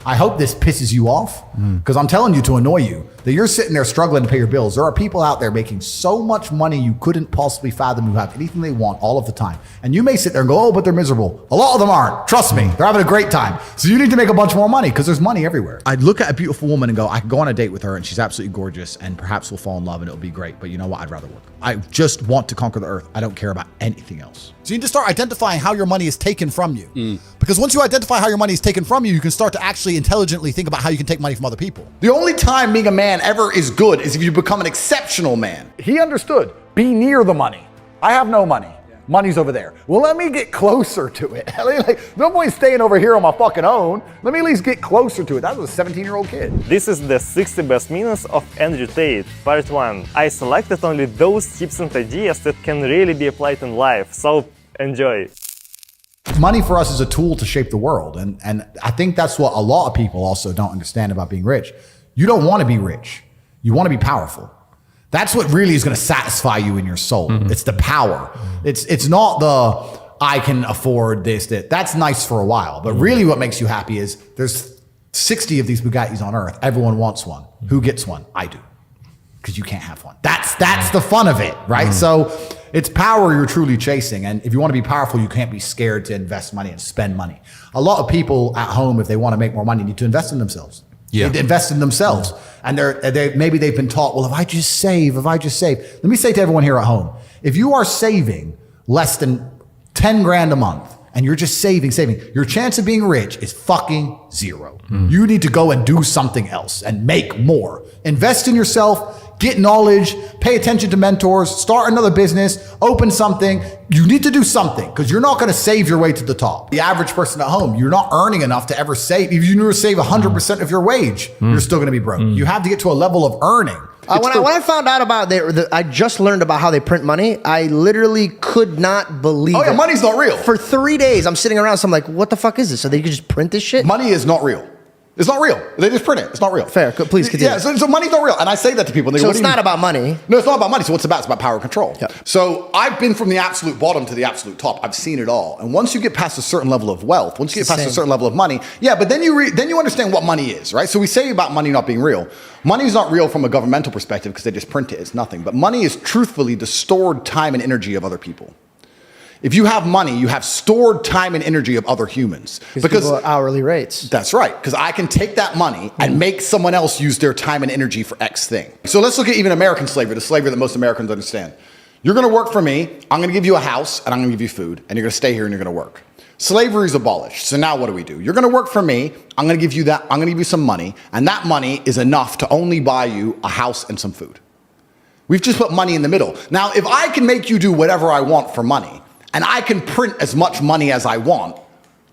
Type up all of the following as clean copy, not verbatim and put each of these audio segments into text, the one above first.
I hope this pisses you off because I'm telling you to annoy you that you're sitting there struggling to pay your bills. There are people out there making so much money you couldn't possibly fathom who have anything they want all of the time. And you may sit there and go, oh, but they're miserable. A lot of them aren't. Trust me. They're having a great time. So you need to make a bunch more money because there's money everywhere. I'd look at a beautiful woman and go, I can go on a date with her and she's absolutely gorgeous and perhaps we'll fall in love and it'll be great. But you know what? I'd rather work. I just want to conquer the earth. I don't care about anything else. So you need to start identifying how your money is taken from you. Because once you identify how your money is taken from you, you can start to actually intelligently think about how you can take money from other people. The only time being a man ever is good is if you become an exceptional man. He understood. Be near the money. I have no money. Money's over there. Well, let me get closer to it. Like, no point staying over here on my fucking own. Let me at least get closer to it. That was a 17-year-old kid. This is the 60 best minutes of Andrew Tate, part 1. I selected only those tips and ideas that can really be applied in life, so enjoy. Money for us is a tool to shape the world. And I think that's what a lot of people also don't understand about being rich. You don't want to be rich. You want to be powerful. That's what really is going to satisfy you in your soul. It's the power. It's not the I can afford this, that. That's nice for a while. But really what makes you happy is there's 60 of these Bugattis on earth. Everyone wants one. Who gets one? I do. Because you can't have one. That's the fun of it, right? So it's power you're truly chasing. And if you want to be powerful, you can't be scared to invest money and spend money. A lot of people at home, if they want to make more money, need to invest in themselves. Yeah. They invest in themselves. And maybe they've been taught, well, if I just save. Let me say to everyone here at home, if you are saving less than 10 grand a month and you're just saving, your chance of being rich is fucking zero. You need to go and do something else and make more. Invest in yourself. Get knowledge, pay attention to mentors, start another business, open something. You need to do something because you're not going to save your way to the top. The average person at home, you're not earning enough to ever save. If you never save 100% of your wage, you're still going to be broke. You have to get to a level of earning. When I found out about I just learned about how they print money. I literally could not believe it. Money's not real. For 3 days, I'm sitting around, so I'm like, what the fuck is this? So they could just print this shit? Money is not real. It's not real. They just print it. It's not real. Fair. Please continue. Yeah, so money's not real. And I say that to people. And they so go, it's not about money. No, it's not about money. So what's it about? It's about power and control. Yeah. So I've been from the absolute bottom to the absolute top. I've seen it all. And once you get past a certain level of wealth, once you get past a certain level of money, but then you understand what money is, right? So we say about money not being real. Money is not real from a governmental perspective because they just print it. It's nothing. But money is truthfully the stored time and energy of other people. If you have money, you have stored time and energy of other humans. Because people are hourly rates. That's right. Because I can take that money and make someone else use their time and energy for X thing. So let's look at even American slavery, the slavery that most Americans understand. You're going to work for me. I'm going to give you a house and I'm going to give you food and you're going to stay here and you're going to work. Slavery is abolished. So now what do? You're going to work for me. I'm going to give you that. I'm going to give you some money. And that money is enough to only buy you a house and some food. We've just put money in the middle. Now, if I can make you do whatever I want for money, and I can print as much money as I want,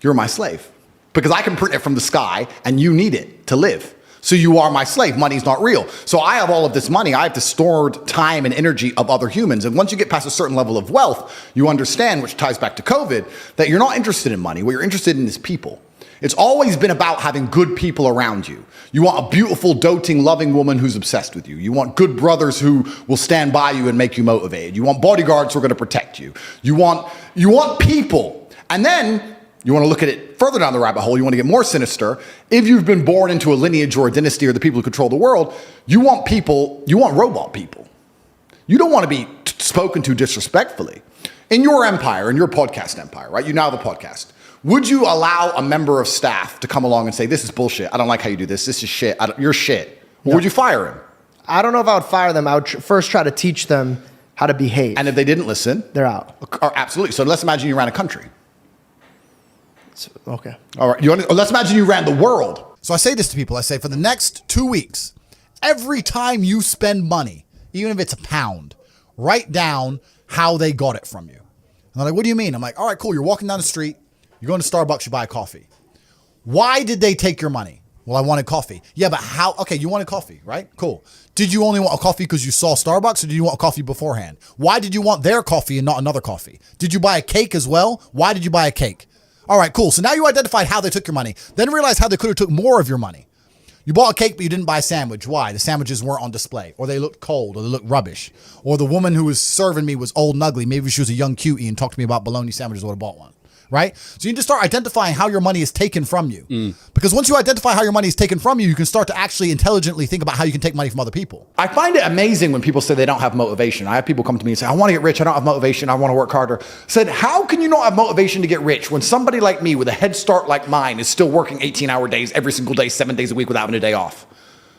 you're my slave. Because I can print it from the sky and you need it to live. So you are my slave. Money's not real. So I have all of this money. I have the stored time and energy of other humans. And once you get past a certain level of wealth, you understand, which ties back to COVID, that you're not interested in money. What you're interested in is people. It's always been about having good people around you. You want a beautiful, doting, loving woman who's obsessed with you. You want good brothers who will stand by you and make you motivated. You want bodyguards who are going to protect you. You want people. And then you want to look at it further down the rabbit hole. You want to get more sinister. If you've been born into a lineage or a dynasty or the people who control the world, you want robot people. You don't want to be spoken to disrespectfully. In your empire, in your podcast empire, right? You now have a podcast. Would you allow a member of staff to come along and say, this is bullshit, I don't like how you do this, this is shit, you're shit? Or would you fire him? I don't know if I would fire them. I would first try to teach them how to behave. And if they didn't listen? They're out. Absolutely. So let's imagine you ran a country. Okay. All right. Let's imagine you ran the world. So I say this to people. I say, for the next 2 weeks, every time you spend money, even if it's £1, write down how they got it from you. And they're like, what do you mean? I'm like, all right, cool. You're walking down the street. You're going to Starbucks, you buy a coffee. Why did they take your money? Well, I wanted coffee. Yeah, but how? Okay, you wanted coffee, right? Cool. Did you only want a coffee because you saw Starbucks, or did you want a coffee beforehand? Why did you want their coffee and not another coffee? Did you buy a cake as well? Why did you buy a cake? All right, cool. So now you identified how they took your money. Then realize how they could have took more of your money. You bought a cake, but you didn't buy a sandwich. Why? The sandwiches weren't on display, or they looked cold, or they looked rubbish, or the woman who was serving me was old and ugly. Maybe she was a young cutie and talked to me about bologna sandwiches. I would have bought one. right? So you need to start identifying how your money is taken from you. Because once you identify how your money is taken from you, you can start to actually intelligently think about how you can take money from other people. I find it amazing when people say they don't have motivation. I have people come to me and say, I want to get rich. I don't have motivation. I want to work harder. Said, how can you not have motivation to get rich when somebody like me with a head start like mine is still working 18-hour days every single day, 7 days a week without having a day off?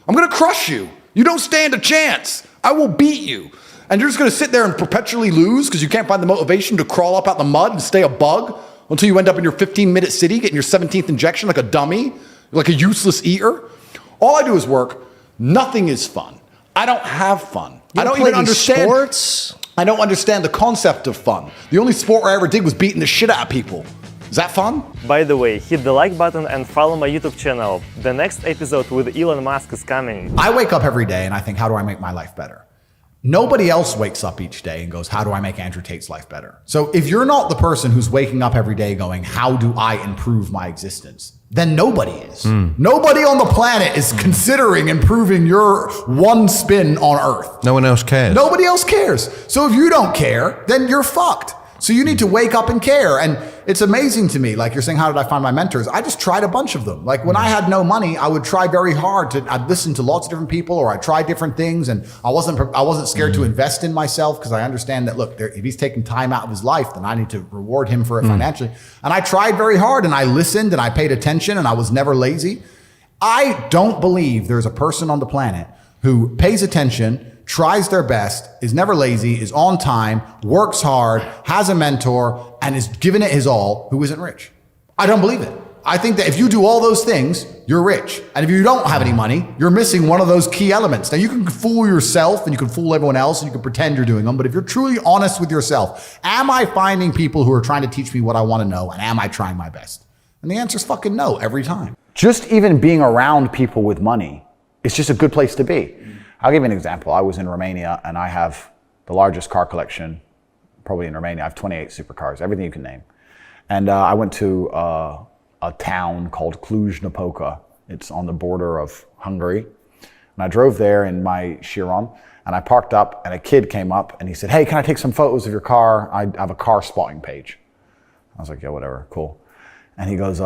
I'm going to crush you. You don't stand a chance. I will beat you. And you're just going to sit there and perpetually lose because you can't find the motivation to crawl up out the mud and stay a bug until you end up in your 15-minute city getting your 17th injection like a dummy, like a useless eater. All I do is work. Nothing is fun. I don't have fun. I don't even understand sports. I don't understand the concept of fun. The only sport I ever did was beating the shit out of people. Is that fun? By the way, hit the like button and follow my YouTube channel. The next episode with Elon Musk is coming. I wake up every day and I think, how do I make my life better? Nobody else wakes up each day and goes, how do I make Andrew Tate's life better? So if you're not the person who's waking up every day going, how do I improve my existence? Then nobody is. Nobody on the planet is considering improving your one spin on Earth. No one else cares. Nobody else cares. So if you don't care, then you're fucked. So you need to wake up and care. And it's amazing to me. Like you're saying, how did I find my mentors? I just tried a bunch of them. Like when I had no money, I would try very hard I'd listen to lots of different people, or I'd try different things. And I wasn't scared to invest in myself because I understand that, look, if he's taking time out of his life, then I need to reward him for it financially. And I tried very hard and I listened and I paid attention and I was never lazy. I don't believe there's a person on the planet who pays attention, tries their best, is never lazy, is on time, works hard, has a mentor, and is giving it his all, who isn't rich. I don't believe it. I think that if you do all those things, you're rich. And if you don't have any money, you're missing one of those key elements. Now you can fool yourself and you can fool everyone else and you can pretend you're doing them, but if you're truly honest with yourself, am I finding people who are trying to teach me what I want to know, and am I trying my best? And the answer is fucking no every time. Just even being around people with money is just a good place to be. I'll give you an example. I was in Romania and I have the largest car collection probably in Romania. I have 28 supercars, everything you can name. And I went to a town called Cluj-Napoca. It's on the border of Hungary. And I drove there in my Chiron and I parked up and a kid came up and he said, hey, can I take some photos of your car? I have a car spotting page. I was like, yeah, whatever, cool. And he goes,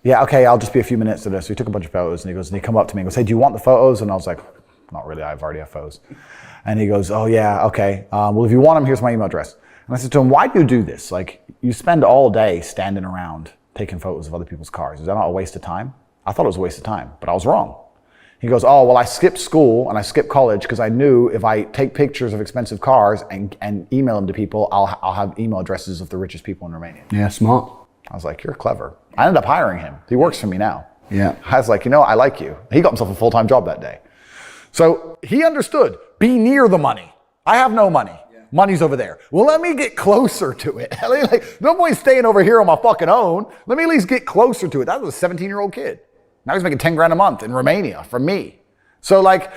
yeah, okay, I'll just be a few minutes to this. So he took a bunch of photos and he come up to me and goes, hey, do you want the photos? And I was like, not really, I've already have photos. And he goes, oh yeah, okay. Well, if you want them, here's my email address. And I said to him, why do you do this? Like, you spend all day standing around taking photos of other people's cars. Is that not a waste of time? I thought it was a waste of time, but I was wrong. He goes, oh, well, I skipped school and I skipped college because I knew if I take pictures of expensive cars and email them to people, I'll have email addresses of the richest people in Romania. Yeah, smart. I was like, you're clever. I ended up hiring him. He works for me now. Yeah. I was like, I like you. He got himself a full-time job that day. So he understood, be near the money. I have no money. Yeah. Money's over there. Well, let me get closer to it. Like, no point staying over here on my fucking own. Let me at least get closer to it. That was a 17-year-old kid. Now he's making 10 grand a month in Romania from me. So like,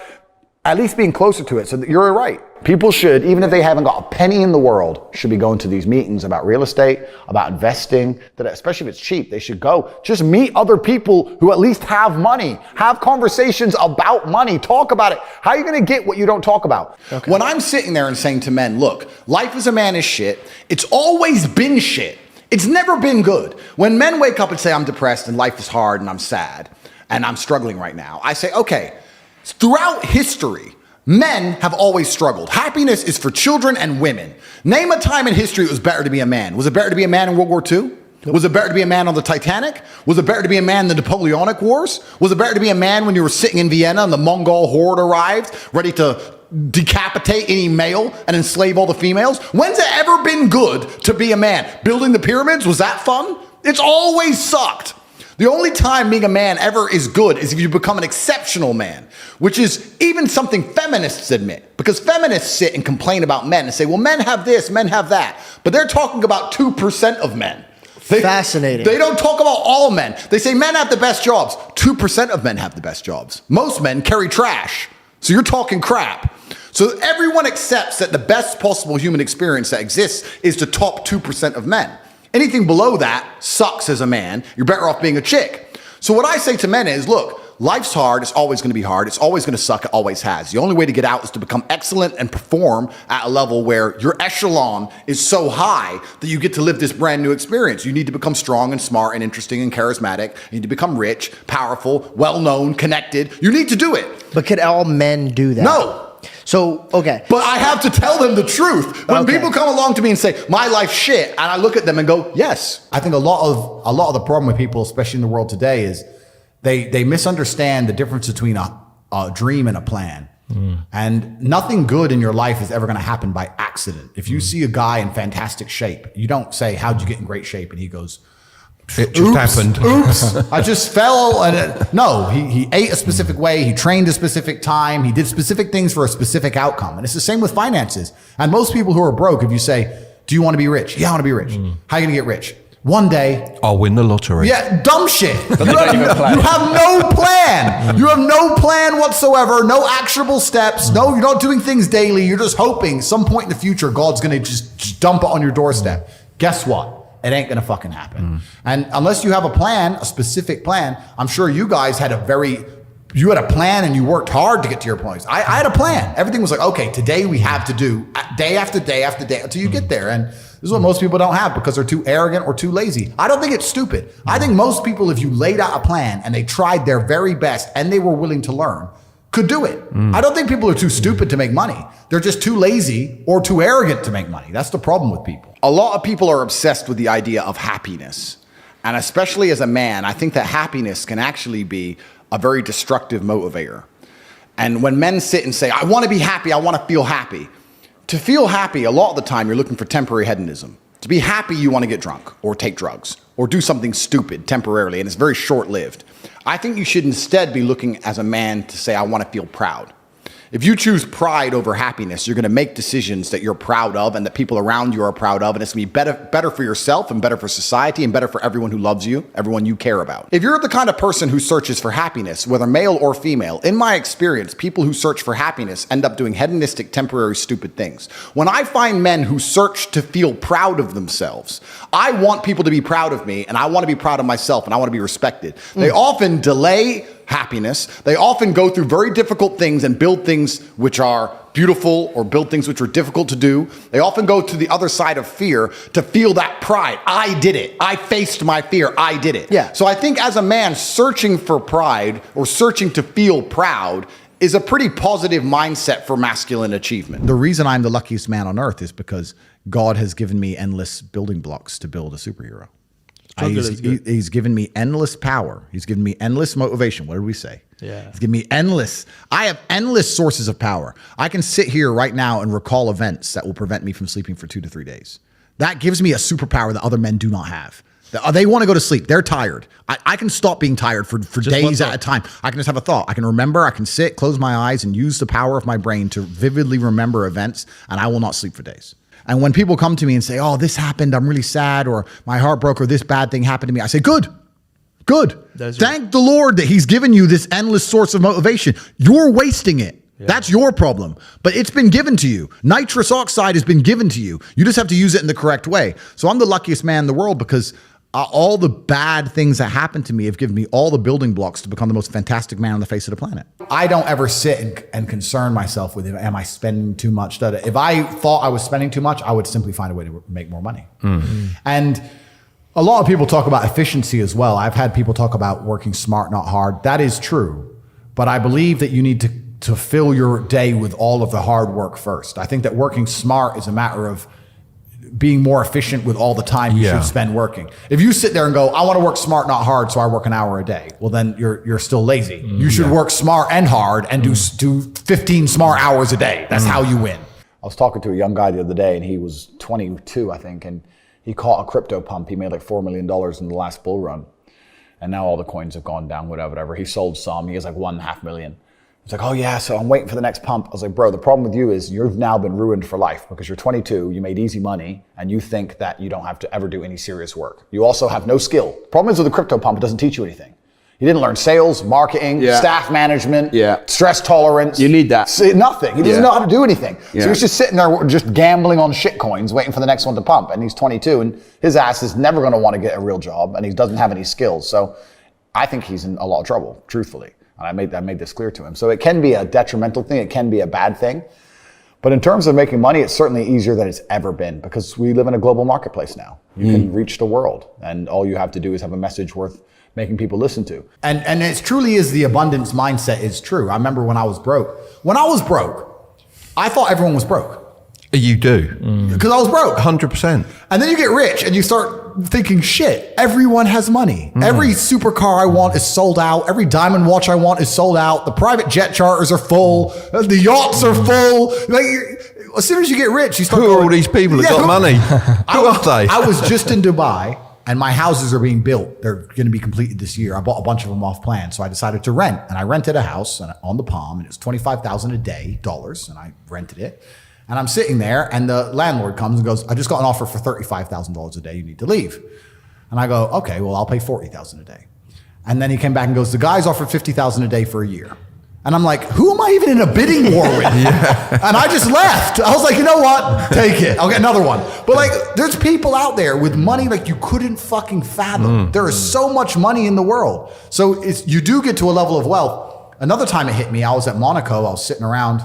at least being closer to it. So you're right. People should, even if they haven't got a penny in the world, should be going to these meetings about real estate, about investing, that especially if it's cheap, they should go. Just meet other people who at least have money. Have conversations about money. Talk about it. How are you going to get what you don't talk about? Okay. When I'm sitting there and saying to men, look, life as a man is shit. It's always been shit. It's never been good. When men wake up and say, I'm depressed and life is hard and I'm sad and I'm struggling right now, I say, okay, throughout history, men have always struggled. Happiness is for children and women. Name a time in history it was better to be a man. Was it better to be a man in World War II? Was it better to be a man on the Titanic? Was it better to be a man in the Napoleonic Wars? Was it better to be a man when you were sitting in Vienna and the Mongol horde arrived, ready to decapitate any male and enslave all the females? When's it ever been good to be a man? Building the pyramids, was that fun? It's always sucked. The only time being a man ever is good is if you become an exceptional man, which is even something feminists admit. Because feminists sit and complain about men and say, well, men have this, men have that. But they're talking about 2% of men. Fascinating. They don't talk about all men. They say men have the best jobs. 2% of men have the best jobs. Most men carry trash. So you're talking crap. So everyone accepts that the best possible human experience that exists is the top 2% of men. Anything below that sucks as a man. You're better off being a chick. So what I say to men is, look, life's hard. It's always going to be hard. It's always going to suck. It always has. The only way to get out is to become excellent and perform at a level where your echelon is so high that you get to live this brand new experience. You need to become strong and smart and interesting and charismatic. You need to become rich, powerful, well-known, connected. You need to do it. But could all men do that? No. So, okay. But I have to tell them the truth. When people come along to me and say, my life's shit, and I look at them and go, yes. I think a lot of the problem with people, especially in the world today, is they misunderstand the difference between a dream and a plan. And nothing good in your life is ever going to happen by accident. If you see a guy in fantastic shape, you don't say, how'd you get in great shape? And he goes, it just happened. Oops, I just fell. No, he ate a specific way. He trained a specific time. He did specific things for a specific outcome. And it's the same with finances. And most people who are broke, if you say, do you want to be rich? Yeah, I want to be rich. How are you going to get rich? One day. I'll win the lottery. Yeah, dumb shit. You have no plan. You have no plan whatsoever. No actionable steps. No, you're not doing things daily. You're just hoping some point in the future, God's going to just dump it on your doorstep. Guess what? It ain't gonna fucking happen. And unless you have a plan, a specific plan, I'm sure you guys had you had a plan and you worked hard to get to your points. I had a plan. Everything was like, okay, today we have to do day after day after day until you get there. And this is what most people don't have because they're too arrogant or too lazy. I don't think it's stupid. I think most people, if you laid out a plan and they tried their very best and they were willing to learn, could do it. I don't think people are too stupid to make money. They're just too lazy or too arrogant to make money. That's the problem with people. A lot of people are obsessed with the idea of happiness. And especially as a man, I think that happiness can actually be a very destructive motivator. And when men sit and say, I want to be happy, I want to feel happy. To feel happy, a lot of the time, you're looking for temporary hedonism. To be happy, you want to get drunk or take drugs or do something stupid temporarily, and it's very short-lived. I think you should instead be looking as a man to say, I want to feel proud. If you choose pride over happiness, you're going to make decisions that you're proud of and that people around you are proud of, and it's going to be better for yourself and better for society and better for everyone who loves you, everyone you care about. If you're the kind of person who searches for happiness, whether male or female, in my experience, people who search for happiness end up doing hedonistic, temporary, stupid things. When I find men who search to feel proud of themselves, I want people to be proud of me, and I want to be proud of myself, and I want to be respected. They often delay happiness. They often go through very difficult things and build things which are beautiful or build things which are difficult to do. They often go to the other side of fear to feel that pride. I did it. I faced my fear. I did it. Yeah. So I think as a man, searching for pride or searching to feel proud is a pretty positive mindset for masculine achievement. The reason I'm the luckiest man on earth is because God has given me endless building blocks to build a superhero. He's given me endless power. He's given me endless motivation. What did we say? Yeah. He's given me endless. I have endless sources of power. I can sit here right now and recall events that will prevent me from sleeping for 2 to 3 days. That gives me a superpower that other men do not have. They want to go to sleep. They're tired. I can stop being tired for days at a time. I can just have a thought. I can remember. I can sit, close my eyes, and use the power of my brain to vividly remember events, and I will not sleep for days. And when people come to me and say, oh, this happened, I'm really sad, or my heart broke, or this bad thing happened to me, I say, good. Thank the Lord that he's given you this endless source of motivation. You're wasting it. Yeah. That's your problem. But it's been given to you. Nitrous oxide has been given to you. You just have to use it in the correct way. So I'm the luckiest man in the world because all the bad things that happened to me have given me all the building blocks to become the most fantastic man on the face of the planet. I don't ever sit and concern myself with, am I spending too much? If I thought I was spending too much, I would simply find a way to make more money. Mm-hmm. And a lot of people talk about efficiency as well. I've had people talk about working smart, not hard. That is true. But I believe that you need to fill your day with all of the hard work first. I think that working smart is a matter of being more efficient with all the time you should spend working. If you sit there and go, I want to work smart, not hard, so I work an hour a day, well, then you're still lazy. You should work smart and hard and do 15 smart hours a day. That's how you win. I was talking to a young guy the other day, and he was 22, I think, and he caught a crypto pump. He made like $4 million in the last bull run. And now all the coins have gone down, whatever. He sold some. He has like 1.5 million. He's like, oh yeah, so I'm waiting for the next pump. I was like, bro, the problem with you is you've now been ruined for life because you're 22, you made easy money, and you think that you don't have to ever do any serious work. You also have no skill. The problem is with the crypto pump, it doesn't teach you anything. You didn't learn sales, marketing, staff management, stress tolerance. You need that. Nothing. He doesn't know how to do anything. So he's just sitting there just gambling on shit coins, waiting for the next one to pump. And he's 22, and his ass is never going to want to get a real job, and he doesn't have any skills. So I think he's in a lot of trouble, truthfully. And I made this clear to him. So it can be a detrimental thing. It can be a bad thing. But in terms of making money, it's certainly easier than it's ever been because we live in a global marketplace now. You can reach the world, and all you have to do is have a message worth making people listen to. And it truly is the abundance mindset is true. I remember when I was broke. When I was broke, I thought everyone was broke. You do. Because I was broke. 100%. And then you get rich and you start thinking, shit, everyone has money. Every supercar I want is sold out. Every diamond watch I want is sold out. The private jet charters are full. The yachts are full. Like, as soon as you get rich, you start Who are going, all these people that got money? Who are they? I was just in Dubai and my houses are being built. They're going to be completed this year. I bought a bunch of them off plan. So I decided to rent. And I rented a house on the Palm, and it was $25,000 a day, dollars. And I rented it. And I'm sitting there, and the landlord comes and goes, I just got an offer for $35,000 a day. You need to leave. And I go, okay, well, I'll pay $40,000 a day. And then he came back and goes, the guy's offered $50,000 a day for a year. And I'm like, who am I even in a bidding war with? And I just left. I was like, you know what? Take it. I'll get another one. But like, there's people out there with money like you couldn't fucking fathom. There is so much money in the world. So you do get to a level of wealth. Another time it hit me, I was at Monaco. I was sitting around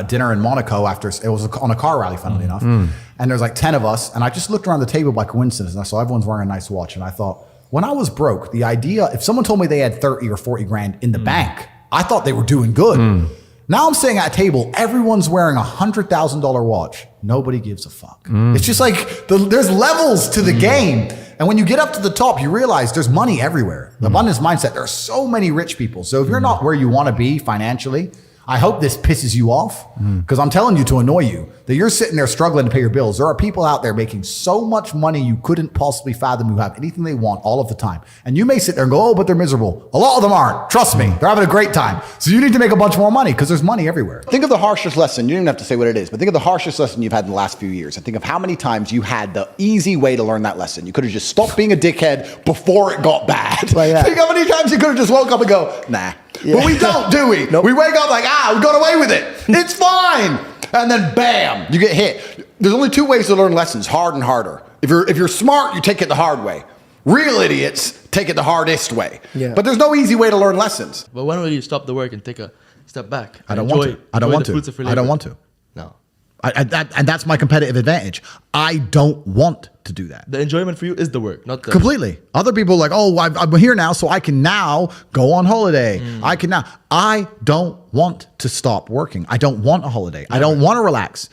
dinner in Monaco after it was on a car rally, funnily enough. And there's like 10 of us. And I just looked around the table by coincidence and I saw everyone's wearing a nice watch. And I thought, when I was broke, the idea, if someone told me they had 30 or 40 grand in the bank, I thought they were doing good. Now I'm sitting at a table, everyone's wearing a $100,000 watch. Nobody gives a fuck. It's just like there's levels to the game. And when you get up to the top, you realize there's money everywhere. The abundance mindset, there are so many rich people. So if you're not where you want to be financially, I hope this pisses you off because I'm telling you to annoy you that you're sitting there struggling to pay your bills. There are people out there making so much money you couldn't possibly fathom who have anything they want all of the time. And you may sit there and go, oh, but they're miserable. A lot of them aren't. Trust me. They're having a great time. So you need to make a bunch more money because there's money everywhere. Think of the harshest lesson. You don't even have to say what it is, but think of the harshest lesson you've had in the last few years. And think of how many times you had the easy way to learn that lesson. You could have just stopped being a dickhead before it got bad. Like that. Think how many times you could have just woke up and go, nah. Yeah. But we don't, do we? Nope. We wake up like, we got away with it. It's fine. And then bam, you get hit. There's only two ways to learn lessons, hard and harder. If you're smart, you take it the hard way. Real idiots take it the hardest way. Yeah. But there's no easy way to learn lessons. But when will you stop the work and take a step back? I don't want to. I don't want to. I don't want to. No. And that's my competitive advantage. I don't want to do that. The enjoyment for you is the work, not the... Completely. Other people are like, oh, I'm here now, so I can now go on holiday. I don't want to stop working. I don't want a holiday. I don't want to relax.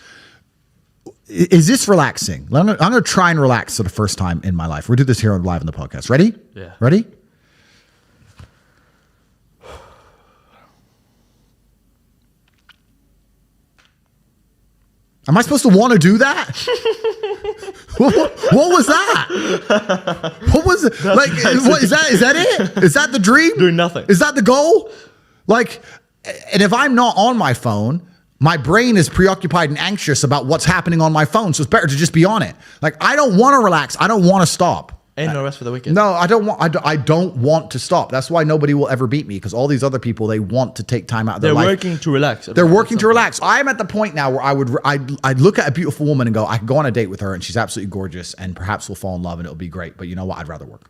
Is this relaxing? I'm going to try and relax for the first time in my life. We'll do this here live on the podcast. Ready? Yeah. Ready? Am I supposed to want to do that? What was that? What was it? Like, what is that? Is that it? Is that the dream? Doing nothing. Is that the goal? Like, and if I'm not on my phone, my brain is preoccupied and anxious about what's happening on my phone. So it's better to just be on it. Like, I don't want to relax. I don't want to stop. Ain't no rest for the wicked. No, I don't want. I don't want to stop. That's why nobody will ever beat me because all these other people, they want to take time out of their life. They're working to relax. They're working to relax. I'm at the point now where I'd look at a beautiful woman and go, I could go on a date with her and she's absolutely gorgeous and perhaps we'll fall in love and it'll be great. But you know what? I'd rather work.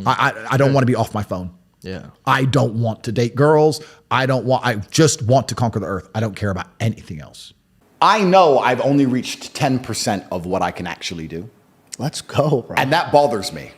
I don't want to be off my phone. Yeah. I don't want to date girls. I just want to conquer the earth. I don't care about anything else. I know I've only reached 10% of what I can actually do. Let's go, bro. And that bothers me.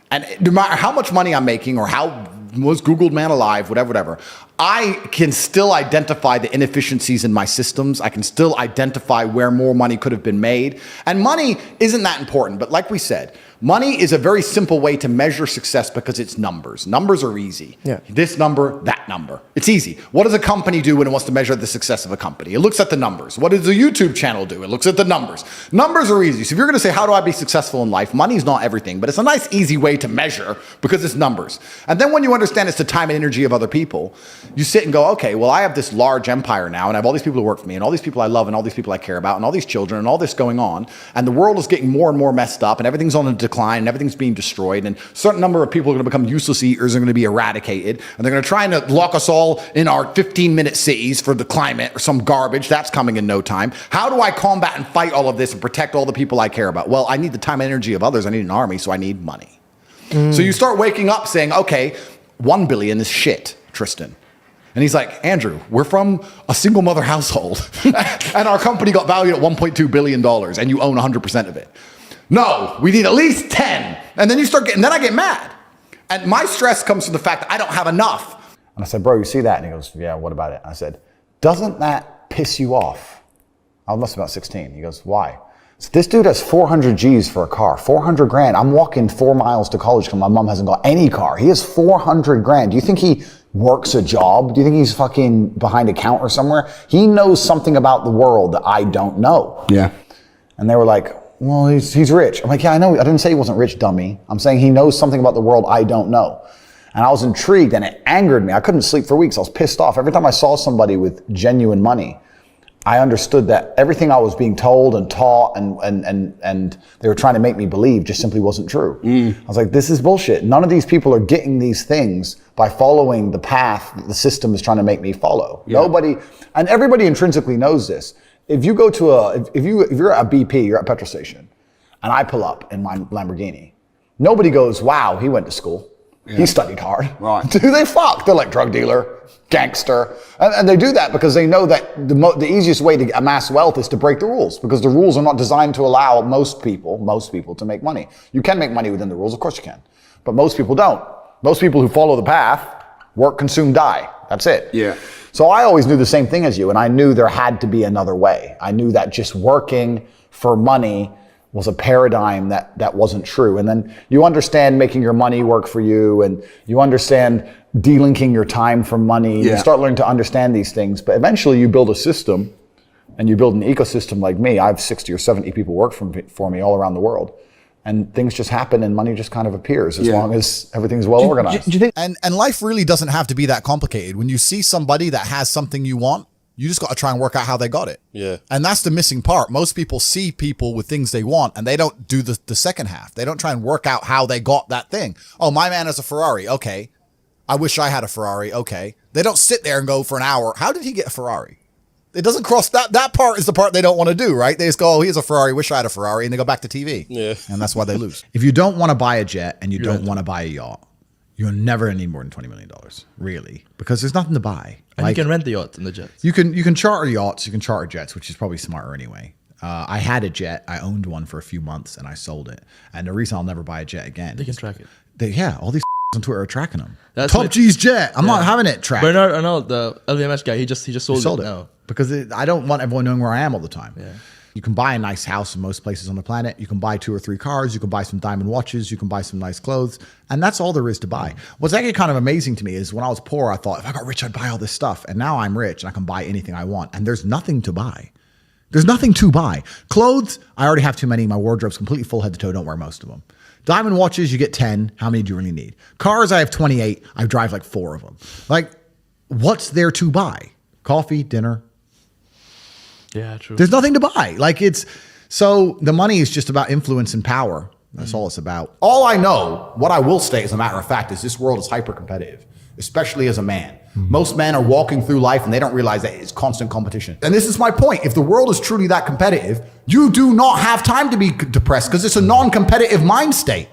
And no matter how much money I'm making or how most Googled man alive, whatever, I can still identify the inefficiencies in my systems. I can still identify where more money could have been made. And money isn't that important. But like we said, money is a very simple way to measure success because it's numbers. Numbers are easy. Yeah. This number, that number. It's easy. What does a company do when it wants to measure the success of a company? It looks at the numbers. What does a YouTube channel do? It looks at the numbers. Numbers are easy. So if you're going to say, how do I be successful in life? Money's not everything, but it's a nice, easy way to measure because it's numbers. And then when you understand it's the time and energy of other people, you sit and go, okay, well, I have this large empire now and I have all these people who work for me and all these people I love and all these people I care about and all these children and all this going on. And the world is getting more and more messed up and everything's on a decline and everything's being destroyed and a certain number of people are going to become useless eaters and are going to be eradicated and they're going to try and lock us all in our 15-minute cities for the climate or some garbage that's coming in no time. How do I combat and fight all of this and protect all the people I care about? Well, I need the time and energy of others. I need an army, so I need money. So you start waking up saying, okay, 1 billion is shit. Tristan. And he's like, Andrew, we're from a single mother household and our company got valued at $1.2 billion and you own 100% of it. No, we need at least 10. And then then I get mad. And my stress comes from the fact that I don't have enough. And I said, bro, you see that? And he goes, yeah, what about it? I said, doesn't that piss you off? I must have been about 16. He goes, why? So this dude has 400 G's for a car, 400 grand. I'm walking 4 miles to college because my mom hasn't got any car. He has 400 grand. Do you think he works a job? Do you think he's fucking behind a counter somewhere? He knows something about the world that I don't know. Yeah. And they were like, well, he's rich. I'm like, yeah, I know. I didn't say he wasn't rich, dummy. I'm saying he knows something about the world I don't know. And I was intrigued and it angered me. I couldn't sleep for weeks. I was pissed off. Every time I saw somebody with genuine money, I understood that everything I was being told and taught and they were trying to make me believe just simply wasn't true. I was like, this is bullshit. None of these people are getting these things by following the path that the system is trying to make me follow. Yeah. Nobody, and everybody intrinsically knows this. If you go to if you're at a BP, you're at a petrol station, and I pull up in my Lamborghini, nobody goes, wow, he went to school. Yeah. He studied hard. Right. Do they fuck? They're like drug dealer, gangster. And they do that because they know that the easiest way to amass wealth is to break the rules, because the rules are not designed to allow most people to make money. You can make money within the rules, of course you can. But most people don't. Most people who follow the path, work, consume, die. That's it. Yeah. So I always knew the same thing as you, and I knew there had to be another way. I knew that just working for money was a paradigm that wasn't true. And then you understand making your money work for you, and you understand delinking your time from money. Yeah. You start learning to understand these things, but eventually you build a system and you build an ecosystem like me. I have 60 or 70 people work for me all around the world. And things just happen and money just kind of appears as long as everything's well organized. Do you think, and life really doesn't have to be that complicated. When you see somebody that has something you want, you just got to try and work out how they got it. Yeah. And that's the missing part. Most people see people with things they want and they don't do the second half. They don't try and work out how they got that thing. Oh, my man has a Ferrari. Okay. I wish I had a Ferrari. Okay. They don't sit there and go for an hour. How did he get a Ferrari? It doesn't cross that part is the part they don't want to do, right? They just go, oh, here's a Ferrari, wish I had a Ferrari, and they go back to TV. Yeah. And that's why they lose. If you don't want to buy a jet and you don't want to buy a yacht, you're never going to need more than $20 million, really, because there's nothing to buy. And you can rent the yacht and the jets. You can charter yachts, you can charter jets, which is probably smarter anyway. I had a jet, I owned one for a few months, and I sold it. And the reason I'll never buy a jet again. They can track it. All these on Twitter are tracking them. That's Top G's jet. I'm not having it tracked. Bernard Arnault, the LVMH guy, he just sold it now. Because I don't want everyone knowing where I am all the time. Yeah. You can buy a nice house in most places on the planet. You can buy 2 or 3 cars. You can buy some diamond watches. You can buy some nice clothes. And that's all there is to buy. What's actually kind of amazing to me is when I was poor, I thought, if I got rich, I'd buy all this stuff. And now I'm rich and I can buy anything I want. And there's nothing to buy. There's nothing to buy. Clothes, I already have too many. My wardrobe's completely full head to toe. Don't wear most of them. Diamond watches, you get 10. How many do you really need? Cars, I have 28. I drive like 4 of them. Like, what's there to buy? Coffee, dinner. Yeah, true. There's nothing to buy. So the money is just about influence and power. That's all it's about. All I know, what I will state as a matter of fact, is this world is hyper competitive, especially as a man. Most men are walking through life and they don't realize that it's constant competition. And this is my point. If the world is truly that competitive, you do not have time to be depressed because it's a non-competitive mind state.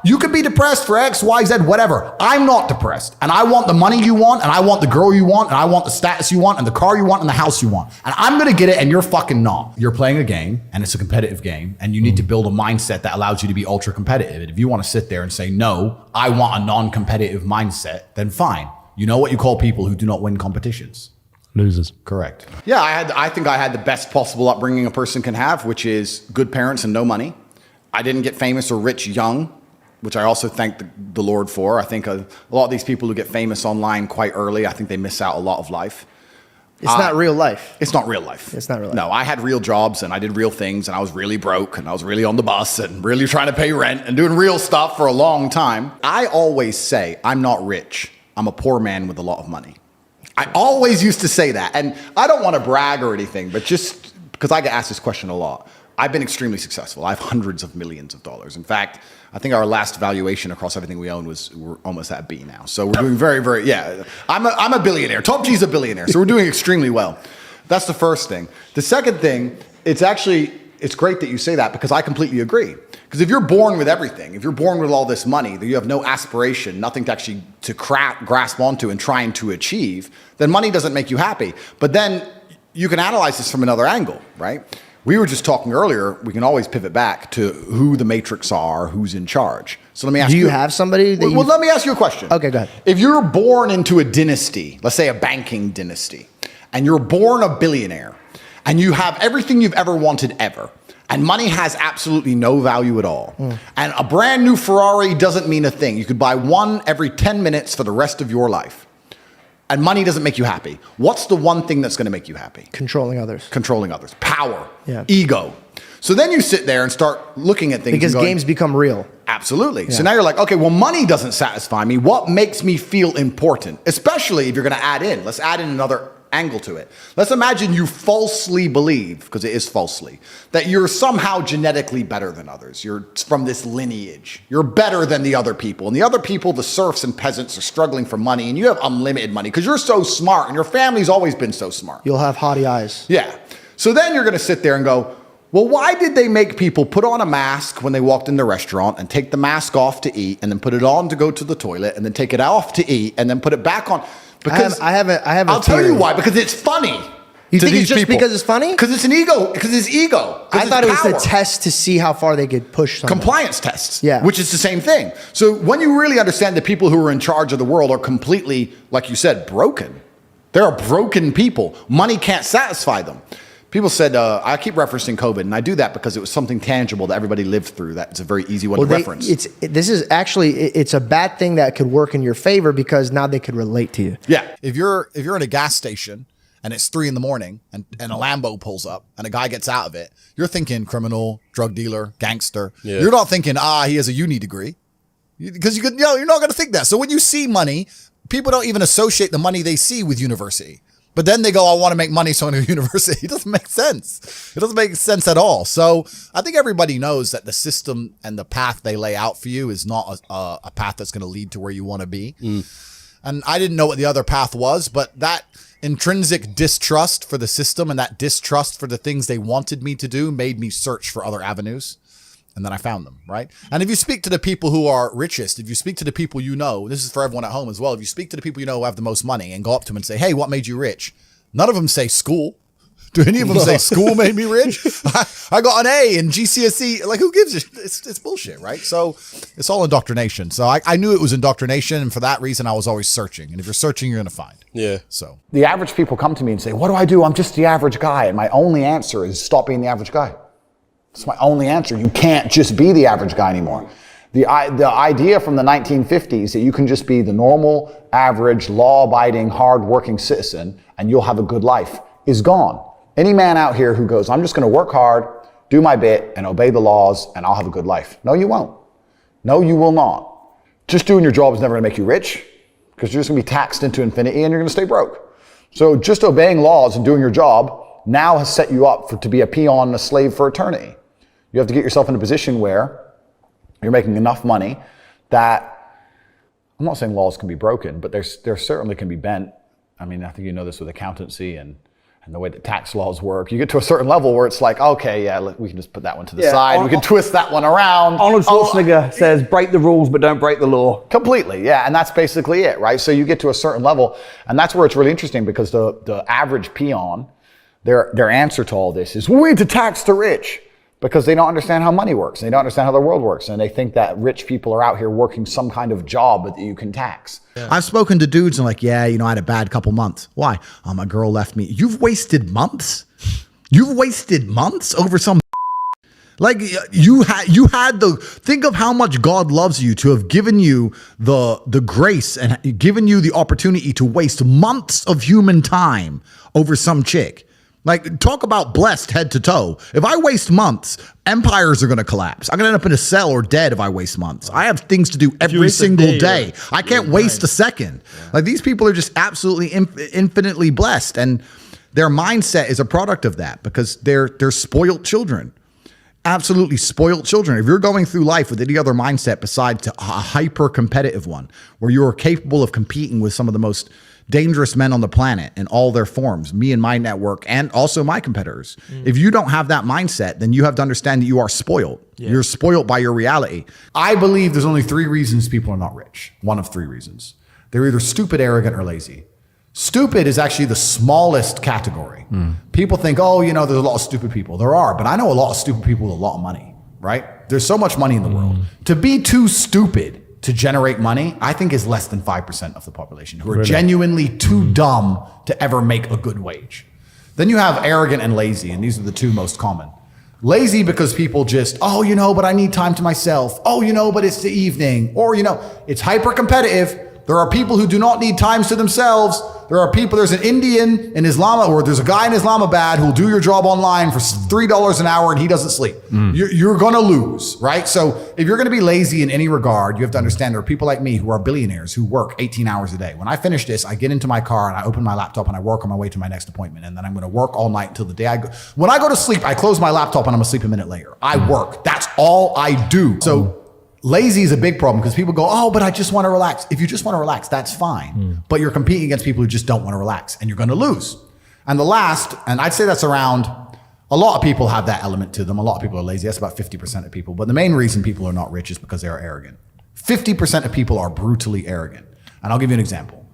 You could be depressed for X, Y, Z, whatever. I'm not depressed. And I want the money you want, and I want the girl you want, and I want the status you want, and the car you want, and the house you want. And I'm going to get it, and you're fucking not. You're playing a game, and it's a competitive game, and you need to build a mindset that allows you to be ultra competitive. And if you want to sit there and say, no, I want a non-competitive mindset, then fine. You know what you call people who do not win competitions? Losers. Correct. Yeah, I think I had the best possible upbringing a person can have, which is good parents and no money. I didn't get famous or rich young, which I also thank the Lord for. I think a lot of these people who get famous online quite early, I think they miss out a lot of life. It's not real life. It's not real life. It's not real life. No, I had real jobs and I did real things and I was really broke and I was really on the bus and really trying to pay rent and doing real stuff for a long time. I always say I'm not rich. I'm a poor man with a lot of money. I always used to say that. And I don't want to brag or anything, but just because I get asked this question a lot. I've been extremely successful. I have hundreds of millions of dollars. In fact, I think our last valuation across everything we own we're almost at B now. So we're doing very, very, yeah. I'm a billionaire. Top G's a billionaire. So we're doing extremely well. That's the first thing. The second thing, it's it's great that you say that because I completely agree. Because if you're born with everything, if you're born with all this money, that you have no aspiration, nothing to actually grasp onto and trying to achieve, then money doesn't make you happy. But then you can analyze this from another angle, right? We were just talking earlier, we can always pivot back to who the matrix are, who's in charge. So let me ask you. Do you have somebody that Well, let me ask you a question. Okay, go ahead. If you're born into a dynasty, let's say a banking dynasty, and you're born a billionaire, and you have everything you've ever wanted ever, and money has absolutely no value at all, and a brand new Ferrari doesn't mean a thing. You could buy one every 10 minutes for the rest of your life. And money doesn't make you happy. What's the one thing that's going to make you happy? Controlling others. Controlling others. Power. Yeah. Ego. So then you sit there and start looking at things. Because and going, games become real. Absolutely. Yeah. So now you're like, okay, well, money doesn't satisfy me. What makes me feel important? Especially if you're going to add in. Let's add in another angle to it. Let's imagine you falsely believe, because it is falsely, that you're somehow genetically better than others. You're from this lineage. You're better than the other people. And the other people, the serfs and peasants, are struggling for money, and you have unlimited money because you're so smart and your family's always been so smart. You'll have haughty eyes. Yeah. So then you're going to sit there and go, well, why did they make people put on a mask when they walked in the restaurant and take the mask off to eat and then put it on to go to the toilet and then take it off to eat and then put it back on? Because I have a I'll tell theory. you why. Because it's funny. You to think these it's just people. because it's funny? Because it's an ego. Because it's ego. I thought it was power. the test to see how far they could push someone. Compliance tests. Yeah. Which is the same thing. So when you really understand that people who are in charge of the world are completely, like you said, broken. There are broken people. Money can't satisfy them. People said, I keep referencing COVID, and I do that because it was something tangible that everybody lived through. That's a very easy one to reference. This is actually, it's a bad thing that could work in your favor because now they could relate to you. Yeah. If you're in a gas station and it's 3 a.m. and a Lambo pulls up and a guy gets out of it, you're thinking criminal, drug dealer, gangster. Yeah. You're not thinking, he has a uni degree. Because you're not going to think that. So when you see money, people don't even associate the money they see with university. But then they go, I want to make money, so I'm going to university. It doesn't make sense. It doesn't make sense at all. So I think everybody knows that the system and the path they lay out for you is not a path that's going to lead to where you want to be. And I didn't know what the other path was, but that intrinsic distrust for the system and that distrust for the things they wanted me to do made me search for other avenues. And then I found them, right? And if you speak to the people who are richest, if you speak to the people you know, this is for everyone at home as well, if you speak to the people you know who have the most money and go up to them and say, hey, what made you rich? None of them say school. Do any of them say school made me rich? I got an A in GCSE. Like, who gives a shit? It's bullshit, right? So it's all indoctrination. So I knew it was indoctrination, and for that reason, I was always searching. And if you're searching, you're going to find. Yeah. So The average people come to me and say, what do I do? I'm just the average guy. And my only answer is stop being the average guy. That's my only answer. You can't just be the average guy anymore. The idea from the 1950s that you can just be the normal, average, law-abiding, hard-working citizen and you'll have a good life is gone. Any man out here who goes, I'm just going to work hard, do my bit, and obey the laws, and I'll have a good life. No, you won't. No, you will not. Just doing your job is never going to make you rich because you're just going to be taxed into infinity and you're going to stay broke. So just obeying laws and doing your job now has set you up to be a peon and a slave for eternity. You have to get yourself in a position where you're making enough money that, I'm not saying laws can be broken, but there certainly can be bent. I mean, I think you know this with accountancy and the way that tax laws work. You get to a certain level where it's like, okay, yeah, we can just put that one to the side. We can twist that one around. Arnold Schwarzenegger says, break the rules, but don't break the law. Completely, yeah, and that's basically it, right? So you get to a certain level, and that's where it's really interesting because the average peon, their answer to all this is, we need to tax the rich. Because they don't understand how money works. They don't understand how the world works. And they think that rich people are out here working some kind of job that you can tax. yeah. I've spoken to dudes and like, yeah, I had a bad couple months. Why? My girl left me. You've wasted months? You've wasted months over some like you had think of how much God loves you to have given you the grace and given you the opportunity to waste months of human time over some chick. Like, talk about blessed head to toe. If I waste months, empires are going to collapse. I'm going to end up in a cell or dead if I waste months. I have things to do every single day. I can't waste a second. Yeah. Like, these people are just absolutely infinitely blessed. And their mindset is a product of that because they're spoiled children. absolutely spoiled children. If you're going through life with any other mindset besides a hyper competitive one, where you are capable of competing with some of the most dangerous men on the planet in all their forms, me and my network, and also my competitors. If you don't have that mindset, then you have to understand that you are spoiled. Yeah. You're spoiled by your reality. I believe there's only 3 reasons people are not rich. One of 3 reasons. They're either stupid, arrogant, or lazy. Stupid is actually the smallest category. People think, oh, you know, there's a lot of stupid people. There are, but I know a lot of stupid people with a lot of money, right? There's so much money in the world. To be too stupid to generate money, I think is less than 5% of the population who are genuinely too dumb to ever make a good wage. Then you have arrogant and lazy, and these are the 2 most common. Lazy because people just, oh, you know, but I need time to myself. Oh, you know, but it's the evening. Or, you know, it's hyper competitive. There are people who do not need times to themselves. There are people, there's an Indian in Islam, or there's a guy in Islamabad who'll do your job online for $3 an hour and he doesn't sleep. You're going to lose, right? So if you're going to be lazy in any regard, you have to understand there are people like me who are billionaires who work 18 hours a day. When I finish this, I get into my car and I open my laptop and I work on my way to my next appointment. And then I'm going to work all night until the day I go. When I go to sleep, I close my laptop and I'm asleep a minute later. I work. That's all I do. So lazy is a big problem because people go, oh, but I just want to relax. If you just want to relax, that's fine. But you're competing against people who just don't want to relax and you're going to lose. And the last, and I'd say that's around, a lot of people have that element to them. A lot of people are lazy. That's about 50% of people. But the main reason people are not rich is because they are arrogant. 50% of people are brutally arrogant. And I'll give you an example.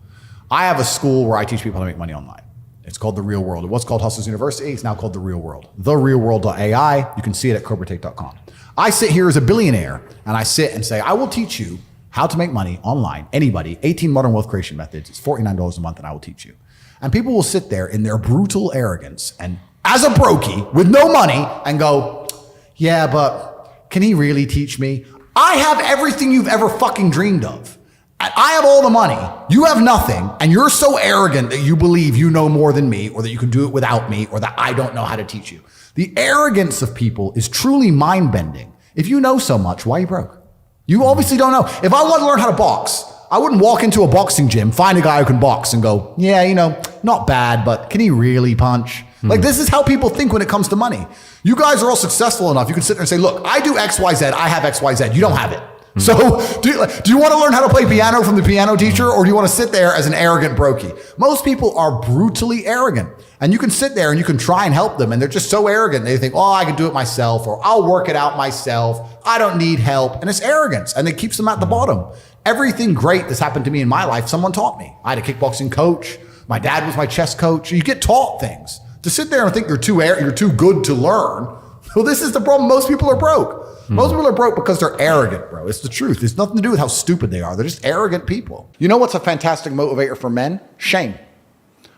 I have a school where I teach people how to make money online. It's called The Real World. It was called Hustlers University. It's now called The Real World. TheRealWorld.ai. You can see it at CobraTake.com. I sit here as a billionaire and I sit and say, I will teach you how to make money online. Anybody, 18 modern wealth creation methods. It's $49 a month and I will teach you. And people will sit there in their brutal arrogance and as a brokey with no money and go, yeah, but can he really teach me? I have everything you've ever fucking dreamed of. I have all the money. You have nothing. And you're so arrogant that you believe you know more than me or that you can do it without me or that I don't know how to teach you. The arrogance of people is truly mind-bending. If you know so much, why are you broke? You obviously don't know. If I want to learn how to box, I wouldn't walk into a boxing gym, find a guy who can box and go, yeah, you know, not bad, but can he really punch? Like, this is how people think when it comes to money. You guys are all successful enough. You can sit there and say, look, I do X, Y, Z. I have X, Y, Z. You don't have it. So do you want to learn how to play piano from the piano teacher, or do you want to sit there as an arrogant brokey? Most people are brutally arrogant, and you can sit there and you can try and help them, and they're just so arrogant. They think, oh, I can do it myself, or I'll work it out myself. I don't need help. And it's arrogance, and it keeps them at the bottom. Everything great that's happened to me in my life, someone taught me. I had a kickboxing coach. My dad was my chess coach. You get taught things. To sit there and think you're too good to learn, well, this is the problem. Most people are broke. Most people are broke because they're arrogant, bro. It's the truth. It's nothing to do with how stupid they are. They're just arrogant people. You know what's a fantastic motivator for men? Shame.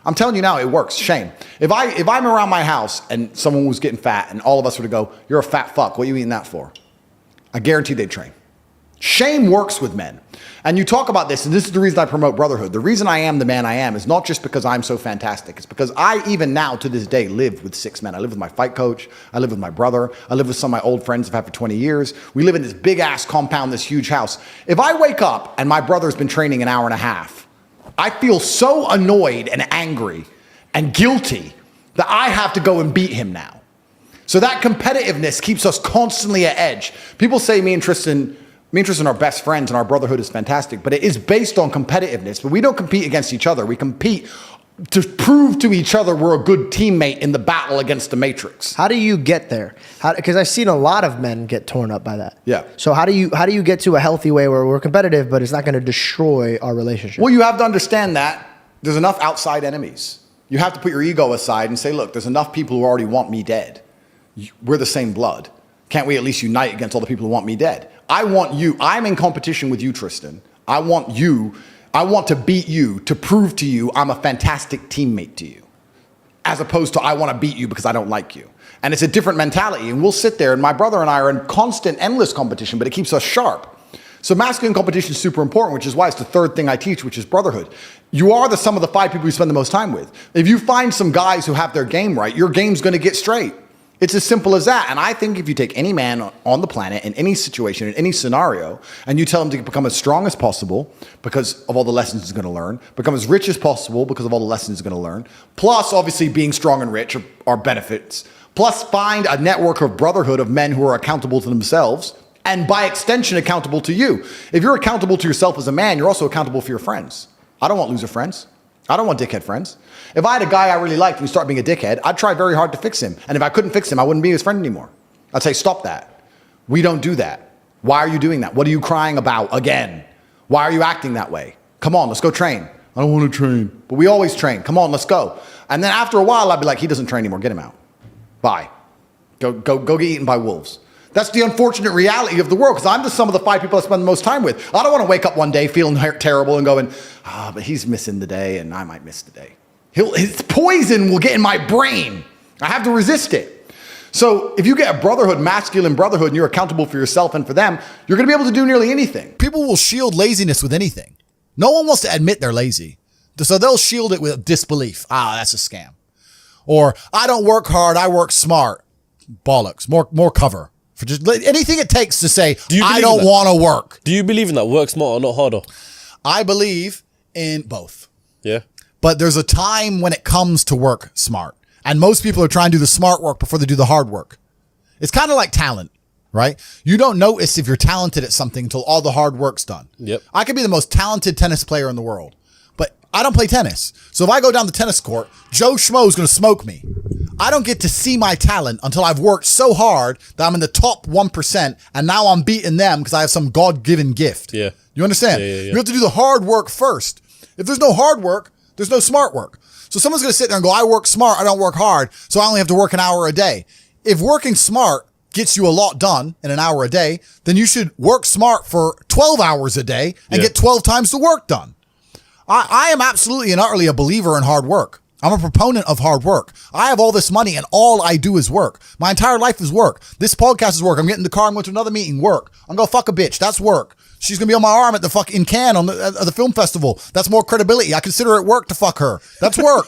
I'm telling you now, it works. Shame. If I'm around my house and someone was getting fat and all of us were to go, you're a fat fuck, what are you eating that for? I guarantee they'd train. Shame works with men. And you talk about this, and this is the reason I promote brotherhood. The reason I am the man I am is not just because I'm so fantastic. It's because I, even now to this day, live with 6 men. I live with my fight coach. I live with my brother. I live with some of my old friends I've had for 20 years. We live in this big ass compound, this huge house. If I wake up and my brother's been training an hour and a half, I feel so annoyed and angry and guilty that I have to go and beat him now. So that competitiveness keeps us constantly at edge. People say me and Tristan are best friends and our brotherhood is fantastic, but it is based on competitiveness. But we don't compete against each other. We compete to prove to each other we're a good teammate in the battle against the Matrix. How do you get there? Because I've seen a lot of men get torn up by that. Yeah. So how do you get to a healthy way where we're competitive, but it's not going to destroy our relationship? Well, you have to understand that there's enough outside enemies. You have to put your ego aside and say, look, there's enough people who already want me dead. We're the same blood. Can't we at least unite against all the people who want me dead? I want you. I'm in competition with you, Tristan. I want to beat you to prove to you I'm a fantastic teammate to you, as opposed to I want to beat you because I don't like you. And it's a different mentality. And we'll sit there, and my brother and I are in constant, endless competition, but it keeps us sharp. So masculine competition is super important, which is why it's the third thing I teach, which is brotherhood. You are the sum of the 5 people you spend the most time with. If you find some guys who have their game right, your game's going to get straight. It's as simple as that. And I think if you take any man on the planet in any situation, in any scenario, and you tell him to become as strong as possible because of all the lessons he's going to learn, become as rich as possible because of all the lessons he's going to learn, plus obviously being strong and rich are benefits, plus find a network of brotherhood of men who are accountable to themselves and by extension accountable to you. If you're accountable to yourself as a man, you're also accountable for your friends. I don't want loser friends. I don't want dickhead friends. If I had a guy I really liked and he started being a dickhead, I'd try very hard to fix him. And if I couldn't fix him, I wouldn't be his friend anymore. I'd say, stop that. We don't do that. Why are you doing that? What are you crying about again? Why are you acting that way? Come on, let's go train. I don't want to train. But we always train. Come on, let's go. And then after a while, I'd be like, he doesn't train anymore. Get him out. Bye. Go get eaten by wolves. That's the unfortunate reality of the world, because I'm just some of the 5 people I spend the most time with. I don't want to wake up one day feeling terrible and going, but he's missing the day and I might miss the day. His poison will get in my brain. I have to resist it. So if you get a brotherhood, masculine brotherhood, and you're accountable for yourself and for them, you're going to be able to do nearly anything. People will shield laziness with anything. No one wants to admit they're lazy. So they'll shield it with disbelief. That's a scam. Or, I don't work hard, I work smart. Bollocks. More cover. For just anything it takes to say, I don't want to work. Do you believe in that? Work smarter, not harder? I believe in both. Yeah. But there's a time when it comes to work smart. And most people are trying to do the smart work before they do the hard work. It's kind of like talent, right? You don't notice if you're talented at something until all the hard work's done. Yep. I could be the most talented tennis player in the world, but I don't play tennis. So if I go down the tennis court, Joe Schmo is going to smoke me. I don't get to see my talent until I've worked so hard that I'm in the top 1%, and now I'm beating them because I have some God-given gift. Yeah. You understand? Yeah. You have to do the hard work first. If there's no hard work, there's no smart work. So someone's going to sit there and go, I work smart, I don't work hard, so I only have to work an hour a day. If working smart gets you a lot done in an hour a day, then you should work smart for 12 hours a day and get 12 times the work done. I am absolutely and utterly a believer in hard work. I'm a proponent of hard work. I have all this money and all I do is work. My entire life is work. This podcast is work. I'm getting in the car, I'm going to another meeting, work. I'm going to fuck a bitch. That's work. She's going to be on my arm at the fucking Cannes at the film festival. That's more credibility. I consider it work to fuck her. That's work.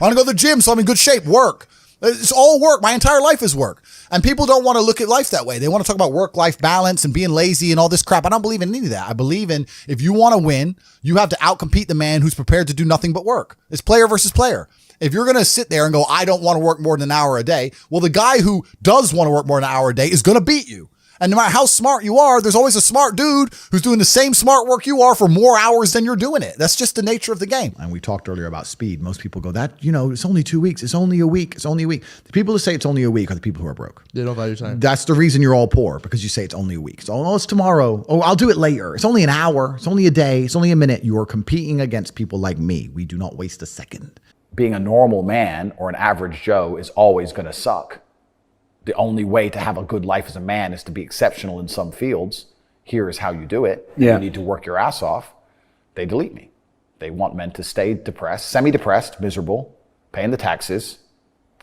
I want to go to the gym so I'm in good shape. Work. It's all work. My entire life is work. And people don't want to look at life that way. They want to talk about work-life balance and being lazy and all this crap. I don't believe in any of that. I believe in if you want to win, you have to outcompete the man who's prepared to do nothing but work. It's player versus player. If you're going to sit there and go, I don't want to work more than an hour a day, well, the guy who does want to work more than an hour a day is going to beat you. And no matter how smart you are, there's always a smart dude who's doing the same smart work you are for more hours than you're doing it. That's just the nature of the game. And we talked earlier about speed. Most people go, it's only 2 weeks. It's only a week. It's only a week. The people who say it's only a week are the people who are broke. They don't value time. That's the reason you're all poor, because you say it's only a week. So, it's tomorrow. Oh, I'll do it later. It's only an hour. It's only a day. It's only a minute. You are competing against people like me. We do not waste a second. Being a normal man or an average Joe is always going to suck. The only way to have a good life as a man is to be exceptional in some fields. Here is how you do it. Yeah. You need to work your ass off. They delete me. They want men to stay depressed, semi-depressed, miserable, paying the taxes,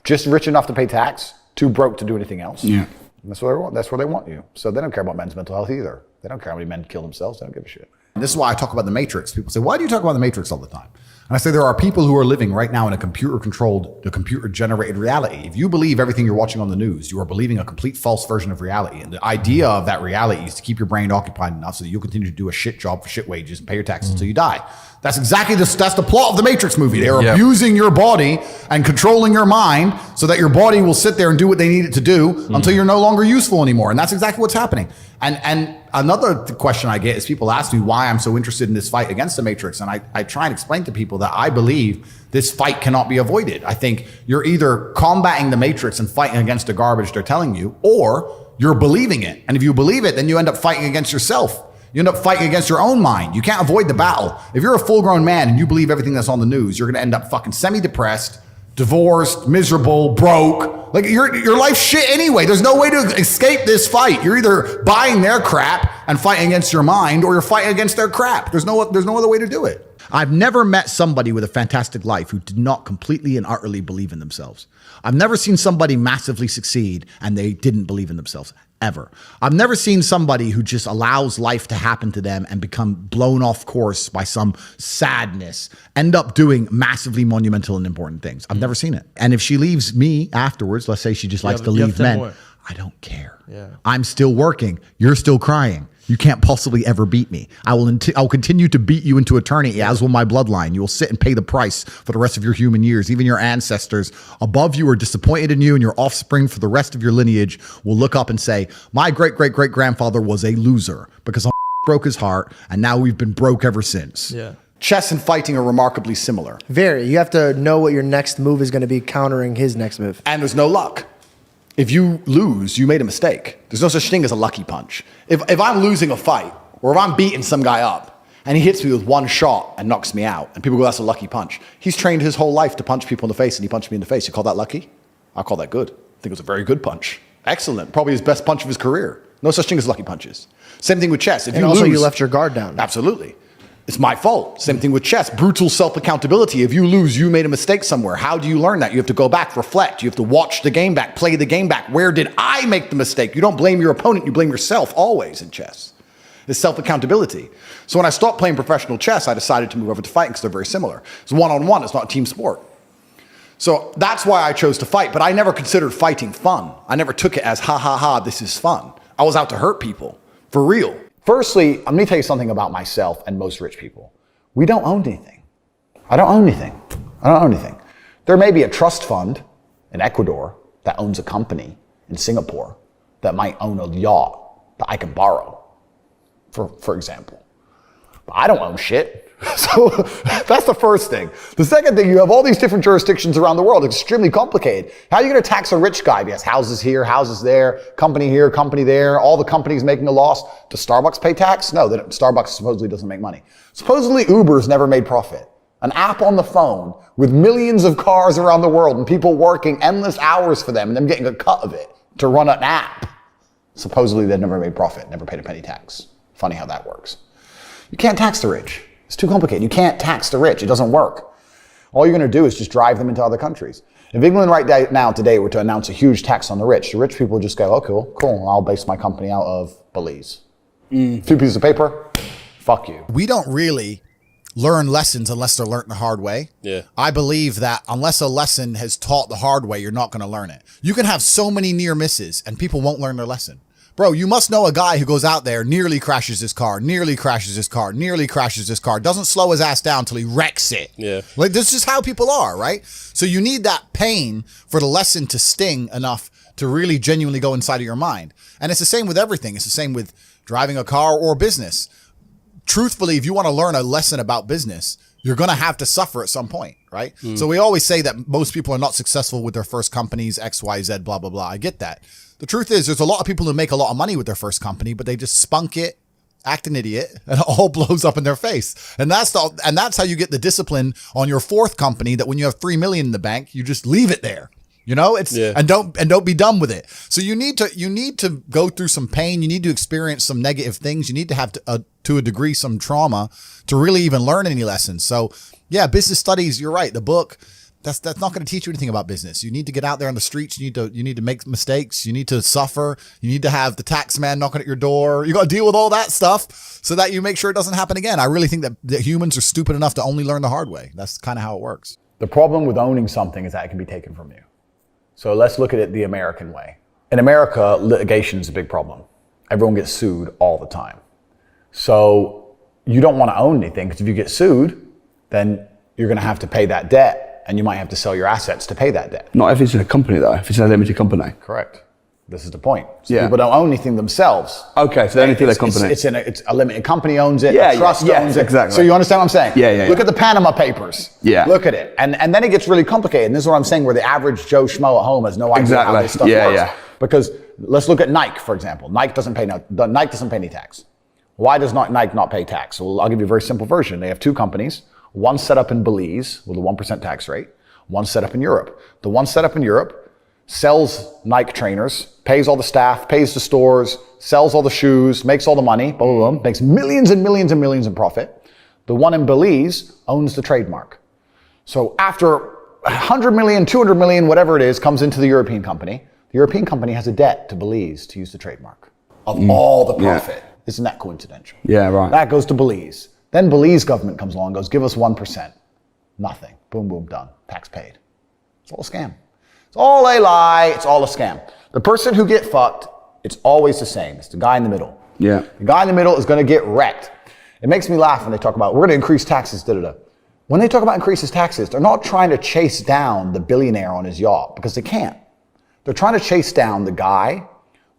just rich enough to pay tax, too broke to do anything else. Yeah. And that's where they want you. So they don't care about men's mental health either. They don't care how many men kill themselves. They don't give a shit. And this is why I talk about the Matrix. People say, why do you talk about the Matrix all the time? And I say there are people who are living right now in a computer-generated reality. If you believe everything you're watching on the news, you are believing a complete false version of reality. And the idea of that reality is to keep your brain occupied enough so that you'll continue to do a shit job for shit wages and pay your taxes until you die. That's exactly that's the plot of the Matrix movie. They're abusing your body and controlling your mind so that your body will sit there and do what they need it to do until you're no longer useful anymore. And that's exactly what's happening. And another question I get is people ask me why I'm so interested in this fight against the Matrix. And I try and explain to people that I believe this fight cannot be avoided. I think you're either combating the Matrix and fighting against the garbage they're telling you, or you're believing it. And if you believe it, then you end up fighting against yourself. You end up fighting against your own mind. You can't avoid the battle. If you're a full-grown man and you believe everything that's on the news, you're going to end up fucking semi-depressed, divorced, miserable, broke. Like your life's shit anyway. There's no way to escape this fight. You're either buying their crap and fighting against your mind, or you're fighting against their crap. There's no other way to do it. I've never met somebody with a fantastic life who did not completely and utterly believe in themselves. I've never seen somebody massively succeed and they didn't believe in themselves. ever. I've never seen somebody who just allows life to happen to them and become blown off course by some sadness, end up doing massively monumental and important things. I've never seen it. And if she leaves me afterwards, let's say she just likes to leave men, I don't care. Yeah. I'm still working. You're still crying. You can't possibly ever beat me. I'll continue to beat you into eternity, as will my bloodline. You will sit and pay the price for the rest of your human years. Even your ancestors above you are disappointed in you, and your offspring for the rest of your lineage will look up and say, my great-great-great-grandfather was a loser because I broke his heart, and now we've been broke ever since. Yeah. Chess and fighting are remarkably similar. Very. You have to know what your next move is going to be countering his next move. And there's no luck. If you lose, you made a mistake. There's no such thing as a lucky punch. If I'm losing a fight, or if I'm beating some guy up, and he hits me with one shot and knocks me out, and people go, that's a lucky punch. He's trained his whole life to punch people in the face, and he punched me in the face. You call that lucky? I call that good. I think it was a very good punch. Excellent. Probably his best punch of his career. No such thing as lucky punches. Same thing with chess. If And you also lose, you left your guard down. Absolutely. It's my fault. Same thing with chess. Brutal self-accountability. If you lose, you made a mistake somewhere. How do you learn that? You have to go back, reflect. You have to watch the game back, play the game back. Where did I make the mistake? You don't blame your opponent. You blame yourself always in chess. It's self-accountability. So when I stopped playing professional chess, I decided to move over to fighting because they're very similar. It's one-on-one. It's not a team sport. So that's why I chose to fight. But I never considered fighting fun. I never took it as, ha, ha, ha, this is fun. I was out to hurt people. For real. Firstly, let me tell you something about myself and most rich people. We don't own anything. I don't own anything. I don't own anything. There may be a trust fund in Ecuador that owns a company in Singapore that might own a yacht that I can borrow, for example. But I don't own shit. So that's the first thing. The second thing, you have all these different jurisdictions around the world. It's extremely complicated. How are you going to tax a rich guy? He has houses here, houses there, company here, company there, all the companies making a loss. Does Starbucks pay tax? No, Starbucks supposedly doesn't make money. Supposedly Uber's never made profit. An app on the phone with millions of cars around the world and people working endless hours for them and them getting a cut of it to run an app. Supposedly they've never made profit, never paid a penny tax. Funny how that works. You can't tax the rich. It's too complicated. You can't tax the rich. It doesn't work. All you're going to do is just drive them into other countries. If England right now today were to announce a huge tax on the rich people would just go, oh, cool. I'll base my company out of Belize. 2 pieces of paper, fuck you. We don't really learn lessons unless they're learned the hard way. Yeah. I believe that unless a lesson has taught the hard way, you're not going to learn it. You can have so many near misses and people won't learn their lesson. Bro, you must know a guy who goes out there, nearly crashes his car, doesn't slow his ass down till he wrecks it. Yeah. Like, this is how people are, right? So you need that pain for the lesson to sting enough to really genuinely go inside of your mind. And it's the same with everything. It's the same with driving a car or business. Truthfully, if you want to learn a lesson about business, you're going to have to suffer at some point, right? So we always say that most people are not successful with their first companies, X, Y, Z, blah, blah, blah. I get that. The truth is there's a lot of people who make a lot of money with their first company, but they just spunk it, act an idiot, and it all blows up in their face. And that's how you get the discipline on your fourth company that when you have 3 million in the bank, you just leave it there. You know, and don't be done with it. So you need to go through some pain. You need to experience some negative things. You need to have to a degree some trauma to really even learn any lessons. So yeah, business studies, you're right. The book, that's not going to teach you anything about business. You need to get out there on the streets. You need to make mistakes. You need to suffer. You need to have the tax man knocking at your door. You got to deal with all that stuff so that you make sure it doesn't happen again. I really think that humans are stupid enough to only learn the hard way. That's kind of how it works. The problem with owning something is that it can be taken from you. So let's look at it the American way. In America, litigation is a big problem. Everyone gets sued all the time. So you don't want to own anything because if you get sued, then you're going to have to pay that debt and you might have to sell your assets to pay that debt. Not if it's in a company though, if it's in a limited company. Correct. This is the point. So people don't own anything themselves. Okay, so they only feel their company. It's a limited company owns it, a trust owns it. Exactly. So you understand what I'm saying? Yeah. Look at the Panama Papers. Yeah. Look at it. And then it gets really complicated. And this is what I'm saying, where the average Joe Schmo at home has no idea how this stuff works. Yeah. Because let's look at Nike, for example. Nike doesn't pay any tax. Why does Nike not pay tax? Well, I'll give you a very simple version. They have two companies. One set up in Belize with a 1% tax rate. One set up in Europe. The one set up in Europe sells Nike trainers, pays all the staff, pays the stores, sells all the shoes, makes all the money, blah, blah, blah, makes millions and millions and millions in profit. The one in Belize owns the trademark. So after 100 million, 200 million, whatever it is, comes into the European company, The European company has a debt to Belize to use the trademark of all the profit. Isn't that coincidental? Yeah, right. That goes to Belize. Then Belize government comes along and goes, give us 1%. Nothing. Boom, boom, done. Tax paid. It's all a scam. It's all a lie. It's all a scam. The person who get fucked, it's always the same. It's the guy in the middle. Yeah. The guy in the middle is going to get wrecked. It makes me laugh when they talk about, we're going to increase taxes, da-da-da. When they talk about increases taxes, they're not trying to chase down the billionaire on his yacht because they can't. They're trying to chase down the guy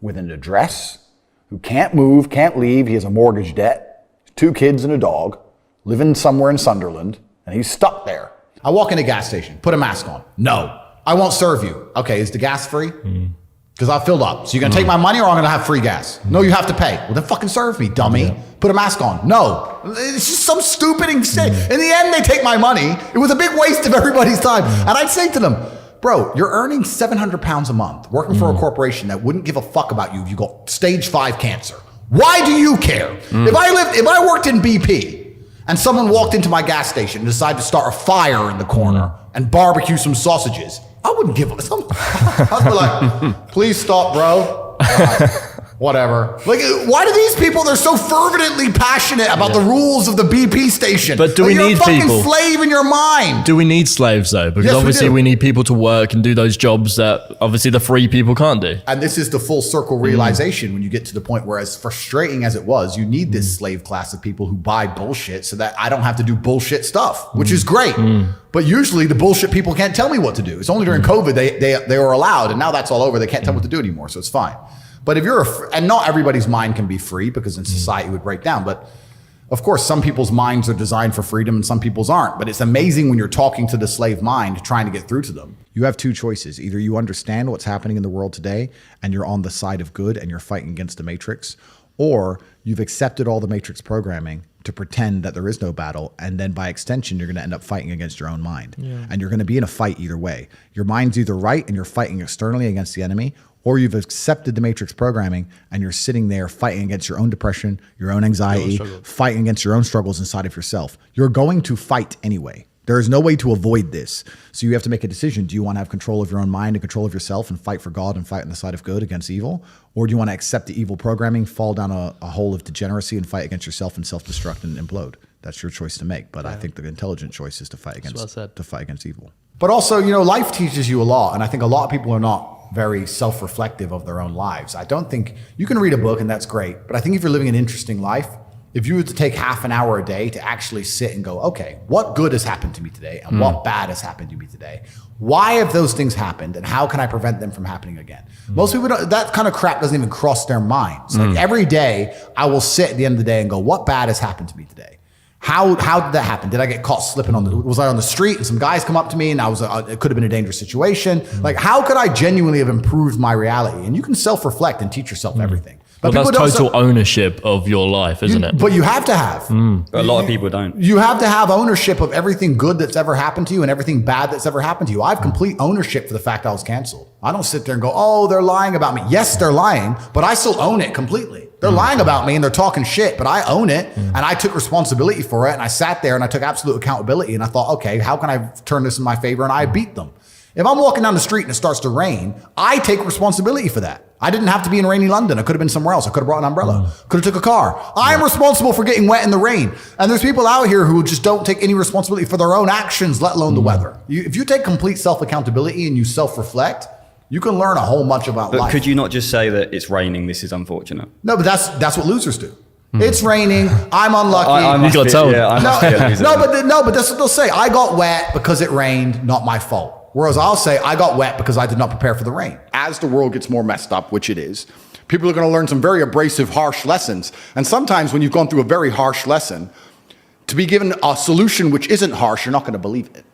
with an address who can't move, can't leave. He has a mortgage debt, 2 kids and a dog, living somewhere in Sunderland, and he's stuck there. I walk in a gas station, put a mask on. No, I won't serve you. Okay, is the gas free? Because I filled up. So you're gonna take my money or I'm gonna have free gas? No, you have to pay. Well, then fucking serve me, dummy. Yeah. Put a mask on. No, it's just some stupid thing. In the end, they take my money. It was a big waste of everybody's time. And I'd say to them, bro, you're earning 700 pounds a month working for a corporation that wouldn't give a fuck about you if you got stage 5 cancer. Why do you care? If I worked in BP and someone walked into my gas station and decided to start a fire in the corner and barbecue some sausages, I wouldn't give a I'd be like, please stop, bro. Whatever. Like, why do these people, they're so fervently passionate about the rules of the BP station? But do we you're need a fucking people? Slave in your mind. Do we need slaves though? Because Yes, we obviously do. we need people to work and do those jobs that obviously the free people can't do. And this is the full circle realization when you get to the point where, as frustrating as it was, you need this slave class of people who buy bullshit so that I don't have to do bullshit stuff, which is great. But usually the bullshit people can't tell me what to do. It's only during COVID they were allowed, and now that's all over. They can't tell me what to do anymore, so it's fine. But if you're, and not everybody's mind can be free because in society it would break down. But of course, some people's minds are designed for freedom and some people's aren't. But it's amazing when you're talking to the slave mind, trying to get through to them. You have 2 choices. Either you understand what's happening in the world today and you're on the side of good and you're fighting against the Matrix, or you've accepted all the Matrix programming to pretend that there is no battle. And then by extension, you're going to end up fighting against your own mind. And you're going to be in a fight either way. Your mind's either right and you're fighting externally against the enemy, or you've accepted the Matrix programming and you're sitting there fighting against your own depression, your own anxiety, fighting against your own struggles inside of yourself. You're going to fight anyway. There is no way to avoid this. So you have to make a decision. Do you want to have control of your own mind and control of yourself and fight for God and fight on the side of good against evil? Or do you want to accept the evil programming, fall down a hole of degeneracy and fight against yourself and self-destruct and implode? That's your choice to make. But I think the intelligent choice is to fight against evil. But also, life teaches you a lot. And I think a lot of people are not very self-reflective of their own lives. I don't think you can read a book and that's great. But I think if you're living an interesting life, if you were to take half an hour a day to actually sit and go, okay, what good has happened to me today and what bad has happened to me today? Why have those things happened and how can I prevent them from happening again? Most people don't, that kind of crap doesn't even cross their minds. Like every day I will sit at the end of the day and go, what bad has happened to me today? How did that happen? Did I get caught slipping was I on the street and some guys come up to me and it could have been a dangerous situation? Like, how could I genuinely have improved my reality? And you can self-reflect and teach yourself everything. But that's total ownership of your life, isn't it? But you have to have. A lot of people don't. You have to have ownership of everything good that's ever happened to you and everything bad that's ever happened to you. I have complete ownership for the fact I was canceled. I don't sit there and go, oh, they're lying about me. Yes, they're lying, but I still own it completely. They're lying about me and they're talking shit, but I own it and I took responsibility for it and I sat there and I took absolute accountability and I thought, okay, how can I turn this in my favor? And I beat them. If I'm walking down the street and it starts to rain, I take responsibility for that. I didn't have to be in rainy London. I could have been somewhere else. I could have brought an umbrella. Could have took a car. I am responsible for getting wet in the rain. And there's people out here who just don't take any responsibility for their own actions, let alone the weather. If you take complete self-accountability and you self-reflect, you can learn a whole bunch about life. But could you not just say that it's raining, this is unfortunate? No, but that's what losers do. It's raining. I'm unlucky. You got to tell them. No, but that's what they'll say. I got wet because it rained, not my fault. Whereas I'll say I got wet because I did not prepare for the rain. As the world gets more messed up, which it is, people are going to learn some very abrasive, harsh lessons. And sometimes when you've gone through a very harsh lesson, to be given a solution which isn't harsh, you're not going to believe it.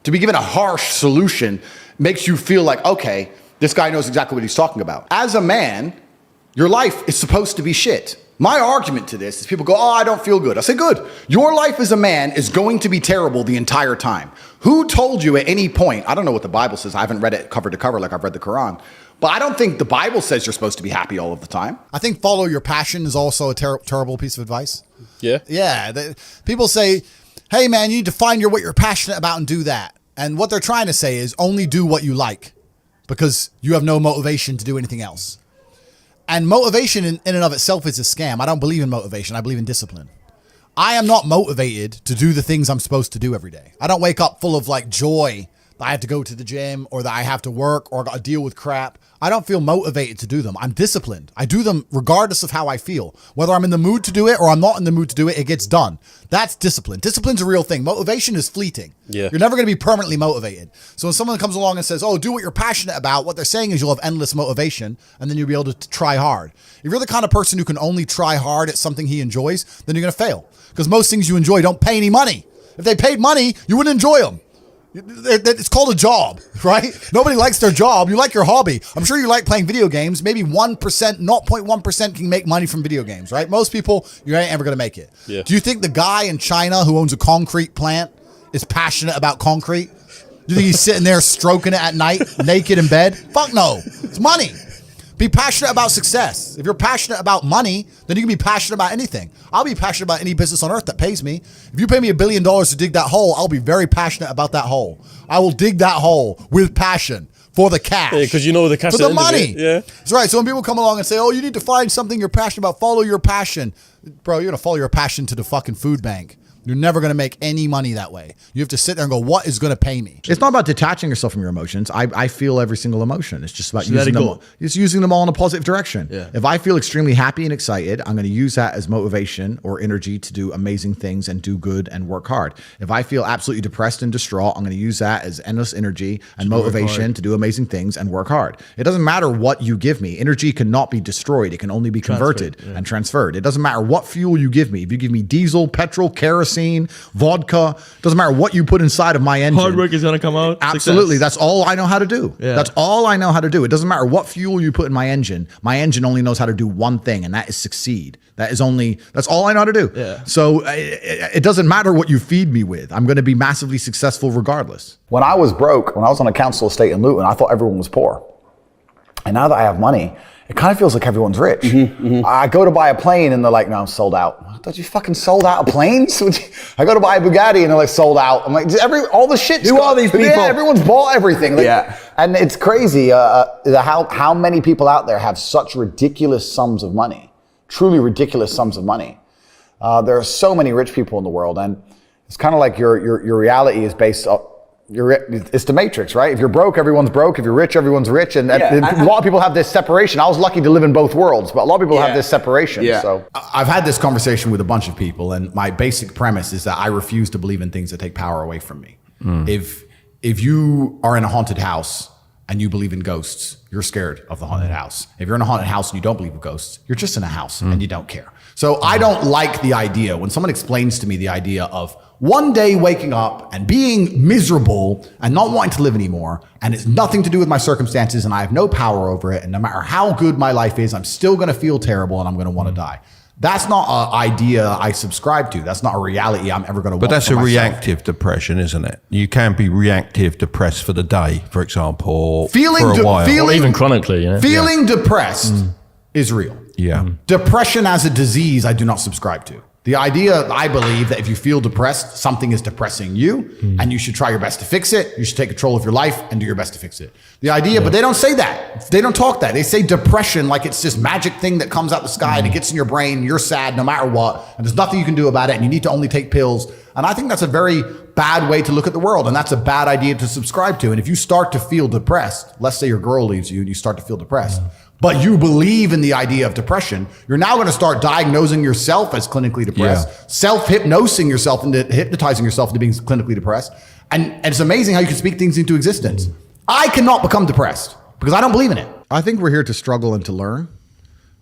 To be given a harsh solution makes you feel like, okay, this guy knows exactly what he's talking about. As a man, your life is supposed to be shit. My argument to this is people go, oh, I don't feel good. I say, good. Your life as a man is going to be terrible the entire time. Who told you at any point, I don't know what the Bible says. I haven't read it cover to cover like I've read the Quran. But I don't think the Bible says you're supposed to be happy all of the time. I think follow your passion is also a terrible piece of advice. Yeah. Yeah. People say, hey, man, you need to find what you're passionate about and do that. And what they're trying to say is only do what you like. because you have no motivation to do anything else. And motivation in and of itself is a scam. I don't believe in motivation. I believe in discipline. I am not motivated to do the things I'm supposed to do every day. I don't wake up full of like joy that I have to go to the gym or that I have to work or I got to deal with crap. I don't feel motivated to do them. I'm disciplined. I do them regardless of how I feel. Whether I'm in the mood to do it or I'm not in the mood to do it, it gets done. That's discipline. Discipline's a real thing. Motivation is fleeting. Yeah. You're never going to be permanently motivated. So when someone comes along and says, oh, do what you're passionate about, what they're saying is you'll have endless motivation and then you'll be able to try hard. If you're the kind of person who can only try hard at something he enjoys, then you're going to fail. Because most things you enjoy don't pay any money. If they paid money, you wouldn't enjoy them. It's called a job, right? Nobody likes their job. You like your hobby. I'm sure you like playing video games. Maybe 1%, 0.1% can make money from video games, right? Most people, you ain't ever going to make it. Yeah. Do you think the guy in China who owns a concrete plant is passionate about concrete? Do you think he's sitting there stroking it at night, naked in bed? Fuck no. It's money. Be passionate about success. If you're passionate about money, then you can be passionate about anything. I'll be passionate about any business on earth that pays me. If you pay me $1 billion to dig that hole, I'll be very passionate about that hole. I will dig that hole with passion for the cash. Yeah, because you know the cash. For the money. Yeah. That's right. So when people come along and say, oh, you need to find something you're passionate about, follow your passion. Bro, you're going to follow your passion to the fucking food bank. You're never going to make any money that way. You have to sit there and go, what is going to pay me? It's not about detaching yourself from your emotions. I feel every single emotion. It's just about So let using it them. go. It's using them all in a positive direction. Yeah. If I feel extremely happy and excited, I'm going to use that as motivation or energy to do amazing things and do good and work hard. If I feel absolutely depressed and distraught, I'm going to use that as endless energy and motivation to do amazing things and work hard. It doesn't matter what you give me. Energy cannot be destroyed. It can only be converted and transferred. It doesn't matter what fuel you give me. If you give me diesel, petrol, kerosene, vodka, doesn't matter what you put inside of my engine. Hard work is going to come out. Absolutely. Success. That's all I know how to do. Yeah. That's all I know how to do. It doesn't matter what fuel you put in my engine. My engine only knows how to do one thing, and that is succeed. That's all I know how to do. Yeah. So it doesn't matter what you feed me with. I'm going to be massively successful regardless. When I was broke, when I was on a council estate in Luton, I thought everyone was poor. And now that I have money, it kind of feels like everyone's rich. I go to buy a plane and they're like, no, I'm sold out. I thought you fucking sold out of planes? I go to buy a Bugatti and they're like, sold out. I'm like, all the shit. Who are these people? Yeah, everyone's bought everything. Like, Yeah. And it's crazy how many people out there have such ridiculous sums of money, truly ridiculous sums of money. There are so many rich people in the world, and it's kind of like your reality is based on, it's the Matrix, right? If you're broke, everyone's broke. If you're rich, everyone's rich. And a lot of people have this separation. I was lucky to live in both worlds, but a lot of people have this separation. Yeah. So I've had this conversation with a bunch of people, and my basic premise is that I refuse to believe in things that take power away from me. If you are in a haunted house and you believe in ghosts, you're scared of the haunted house. If you're in a haunted house and you don't believe in ghosts, you're just in a house and you don't care. So I don't like the idea when someone explains to me the idea of one day waking up and being miserable and not wanting to live anymore, and it's nothing to do with my circumstances and I have no power over it, and no matter how good my life is, I'm still going to feel terrible and I'm going to want to die. That's not an idea I subscribe to. That's not a reality I'm ever going to want. But that's for a myself. reactive depression, isn't it? You can be reactive depressed for the day, for example, or Feeling for a while. Or even chronically, you know? Feeling depressed is real. Yeah. Depression as a disease, I do not subscribe to. The idea, I believe, that if you feel depressed, something is depressing you, and you should try your best to fix it. You should take control of your life and do your best to fix it. The idea, but they don't say that. They don't talk that. They say depression like it's this magic thing that comes out the sky and it gets in your brain. You're sad no matter what, and there's nothing you can do about it, and you need to only take pills. And I think that's a very bad way to look at the world, and that's a bad idea to subscribe to. And if you start to feel depressed, let's say your girl leaves you and you start to feel depressed, but you believe in the idea of depression, you're now going to start diagnosing yourself as clinically depressed, self-hypnosing yourself into hypnotizing yourself into being clinically depressed. And it's amazing how you can speak things into existence. I cannot become depressed because I don't believe in it. I think we're here to struggle and to learn.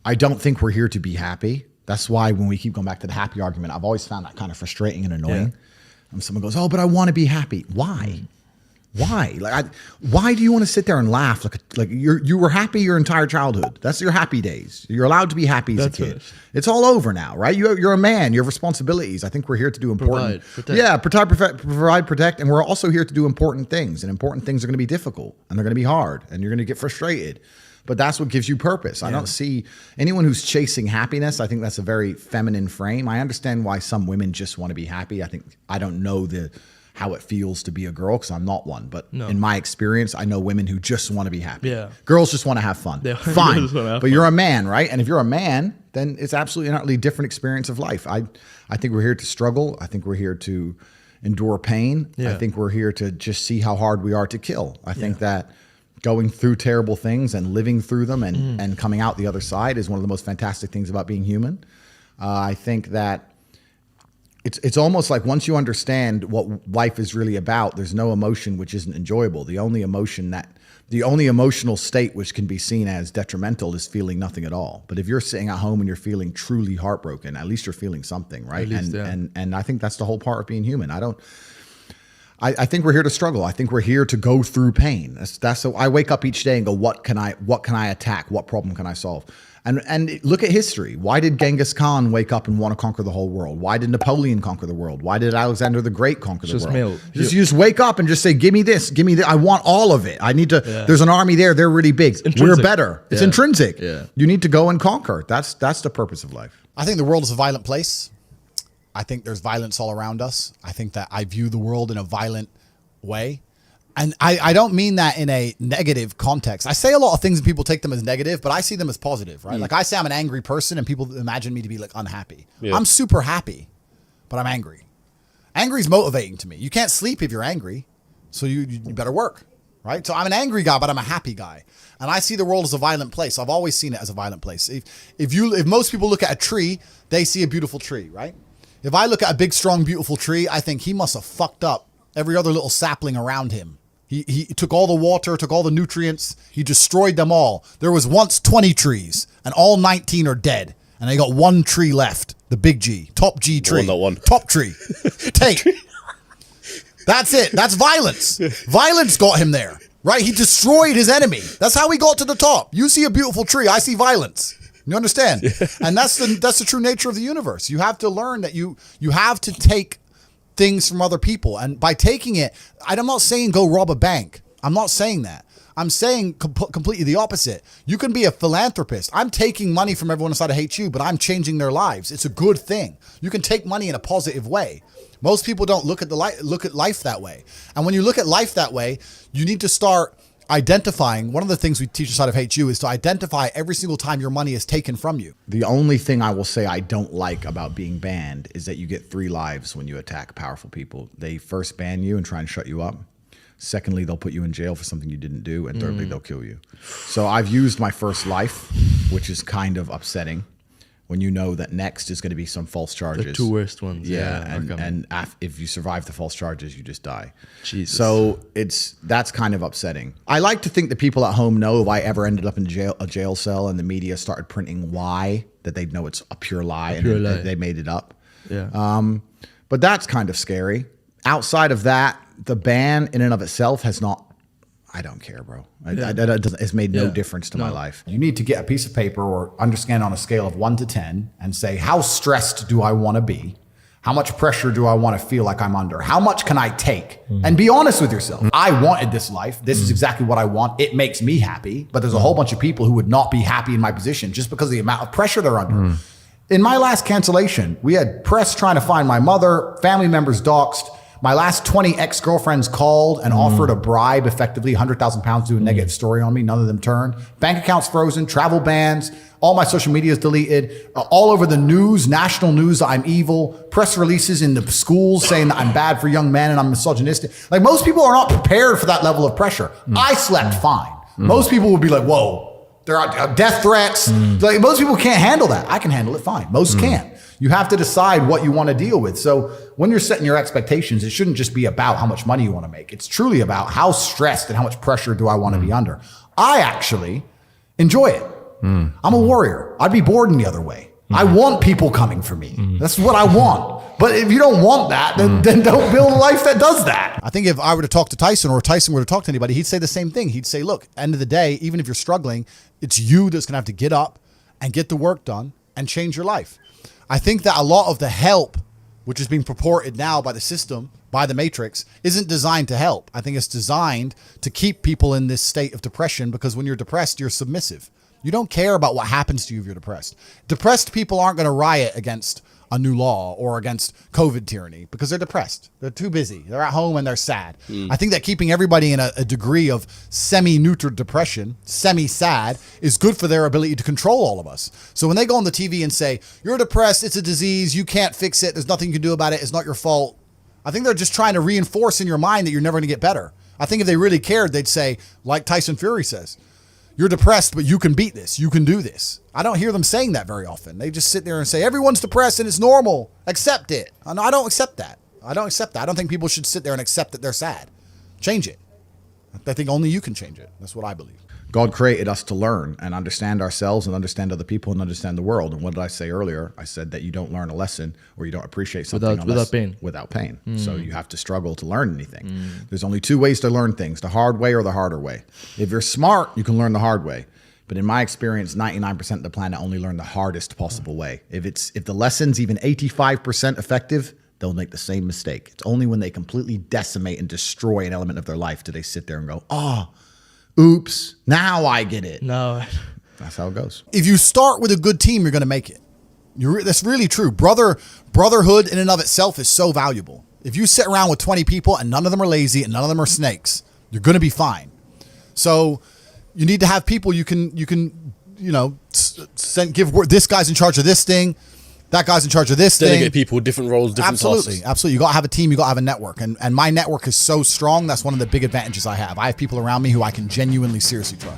I don't think we're here to be happy. That's why when we keep going back to the happy argument, I've always found that kind of frustrating and annoying. And someone goes, oh, but I want to be happy. Why? Why? Why do you want to sit there and laugh like you were happy your entire childhood? That's your happy days. You're allowed to be happy as a kid. It's all over now, right? You're a man. You have responsibilities. I think we're here to do important. Provide, protect, and we're also here to do important things. And important things are going to be difficult, and they're going to be hard, and you're going to get frustrated. But that's what gives you purpose. I don't see anyone who's chasing happiness. I think that's a very feminine frame. I understand why some women just want to be happy. I don't know how it feels to be a girl because I'm not one. But in my experience, I know women who just want to be happy. Yeah. Girls just want to have fun. Yeah. Fine. Just wanna have But fun. you're a man, right? And if you're a man, then it's absolutely an utterly different experience of life. I think we're here to struggle. I think we're here to endure pain. I think we're here to just see how hard we are to kill. I think that going through terrible things and living through them and coming out the other side is one of the most fantastic things about being human. I think that it's almost like once you understand what life is really about, there's no emotion which isn't enjoyable. The only emotional state which can be seen as detrimental is feeling nothing at all. But if you're sitting at home and you're feeling truly heartbroken, at least you're feeling something, right? And I think that's the whole part of being human. I think we're here to struggle. I think we're here to go through pain. That's so I wake up each day and go, what can I attack? What problem can I solve? And look at history. Why did Genghis Khan wake up and want to conquer the whole world? Why did Napoleon conquer the world? Why did Alexander the Great conquer the world? You just wake up and just say, give me this, give me that. I want all of it. I need to, there's an army there. They're really big. We're better. It's intrinsic. Yeah. You need to go and conquer. That's the purpose of life. I think the world is a violent place. I think there's violence all around us. I think that I view the world in a violent way. And I don't mean that in a negative context. I say a lot of things and people take them as negative, but I see them as positive, right? Like I say I'm an angry person and people imagine me to be like unhappy. Yeah. I'm super happy, but I'm angry. Angry is motivating to me. You can't sleep if you're angry, so you better work, right? So I'm an angry guy, but I'm a happy guy. And I see the world as a violent place. I've always seen it as a violent place. If most people look at a tree, they see a beautiful tree, right? If I look at a big, strong, beautiful tree, I think he must have fucked up every other little sapling around him. He took all the water, took all the nutrients. He destroyed them all. There was once 20 trees, and all 19 are dead. And they got one tree left, the big G, top G tree. Top tree. Tate. That's it. That's violence. Violence got him there, right? He destroyed his enemy. That's how he got to the top. You see a beautiful tree, I see violence. You understand? Yeah. And that's the true nature of the universe. You have to learn that you have to take things from other people. And by taking it, I'm not saying go rob a bank. I'm not saying that. I'm saying completely the opposite. You can be a philanthropist. I'm taking money from everyone inside of Hate You, but I'm changing their lives. It's a good thing. You can take money in a positive way. Most people don't look at life that way. And when you look at life that way, you need to start identifying. One of the things we teach inside of Hate You is to identify every single time your money is taken from you. The only thing I will say I don't like about being banned is that you get 3 lives when you attack powerful people. They first ban you and try and shut you up. Secondly, they'll put you in jail for something you didn't do. And thirdly, they'll kill you. So I've used my first life, which is kind of upsetting when you know that next is going to be some false charges. The 2 worst ones. Yeah. And if you survive the false charges, you just die. Jesus. So that's kind of upsetting. I like to think that people at home know if I ever ended up in a jail cell and the media started printing why, that they'd know it's a pure lie and they made it up. Yeah. But that's kind of scary. Outside of that, the ban in and of itself has not, I don't care, bro. It's made no difference to my life. You need to get a piece of paper or understand on a scale of 1 to 10 and say, how stressed do I want to be? How much pressure do I want to feel like I'm under? How much can I take? And be honest with yourself. I wanted this life. This is exactly what I want. It makes me happy. But there's a whole bunch of people who would not be happy in my position just because of the amount of pressure they're under. In my last cancellation, we had press trying to find my mother, family members doxxed. My last 20 ex-girlfriends called and offered a bribe, effectively 100,000 pounds to do a negative story on me. None of them turned. Bank accounts frozen, travel bans, all my social media is deleted. All over the news, national news, I'm evil. Press releases in the schools saying that I'm bad for young men and I'm misogynistic. Like most people are not prepared for that level of pressure. I slept fine. Most people would be like, whoa, there are death threats. Like most people can't handle that. I can handle it fine. Most can't. You have to decide what you want to deal with. So when you're setting your expectations, it shouldn't just be about how much money you want to make. It's truly about how stressed and how much pressure do I want to be under. I actually enjoy it. I'm a warrior. I'd be bored in the other way. I want people coming for me. That's what I want. But if you don't want that, then don't build a life that does that. I think if I were to talk to Tyson or Tyson were to talk to anybody, he'd say the same thing. He'd say, look, end of the day, even if you're struggling, it's you that's going to have to get up and get the work done and change your life. I think that a lot of the help, which is being purported now by the system, by the Matrix, isn't designed to help. I think it's designed to keep people in this state of depression because when you're depressed, you're submissive. You don't care about what happens to you if you're depressed. Depressed people aren't going to riot against a new law or against COVID tyranny because they're depressed. They're too busy. They're at home and they're sad. I think that keeping everybody in a degree of semi-neutral depression, semi-sad, is good for their ability to control all of us. So when they go on the TV and say, you're depressed, it's a disease, you can't fix it, there's nothing you can do about it, it's not your fault, I think they're just trying to reinforce in your mind that you're never going to get better. I think if they really cared, they'd say, like Tyson Fury says, you're depressed, but you can beat this. You can do this. I don't hear them saying that very often. They just sit there and say, everyone's depressed and it's normal. Accept it. And I don't accept that. I don't accept that. I don't think people should sit there and accept that they're sad. Change it. I think only you can change it. That's what I believe. God created us to learn and understand ourselves and understand other people and understand the world. And what did I say earlier? I said that you don't learn a lesson or you don't appreciate something without pain. So you have to struggle to learn anything. There's only two ways to learn things, the hard way or the harder way. If you're smart, you can learn the hard way. But in my experience, 99% of the planet only learn the hardest possible way. If the lesson's even 85% effective, they'll make the same mistake. It's only when they completely decimate and destroy an element of their life do they sit there and go, oops, now I get it. No. That's how it goes. If you start with a good team, you're going to make it. That's really true. Brotherhood in and of itself is so valuable. If you sit around with 20 people and none of them are lazy and none of them are snakes, you're going to be fine. So you need to have people you can give this guy's in charge of this thing, that guy's in charge of this Delegate thing. people, different roles, different tasks. Absolutely. You got to have a team. You got to have a network. And my network is so strong. That's one of the big advantages I have. I have people around me who I can genuinely, seriously trust.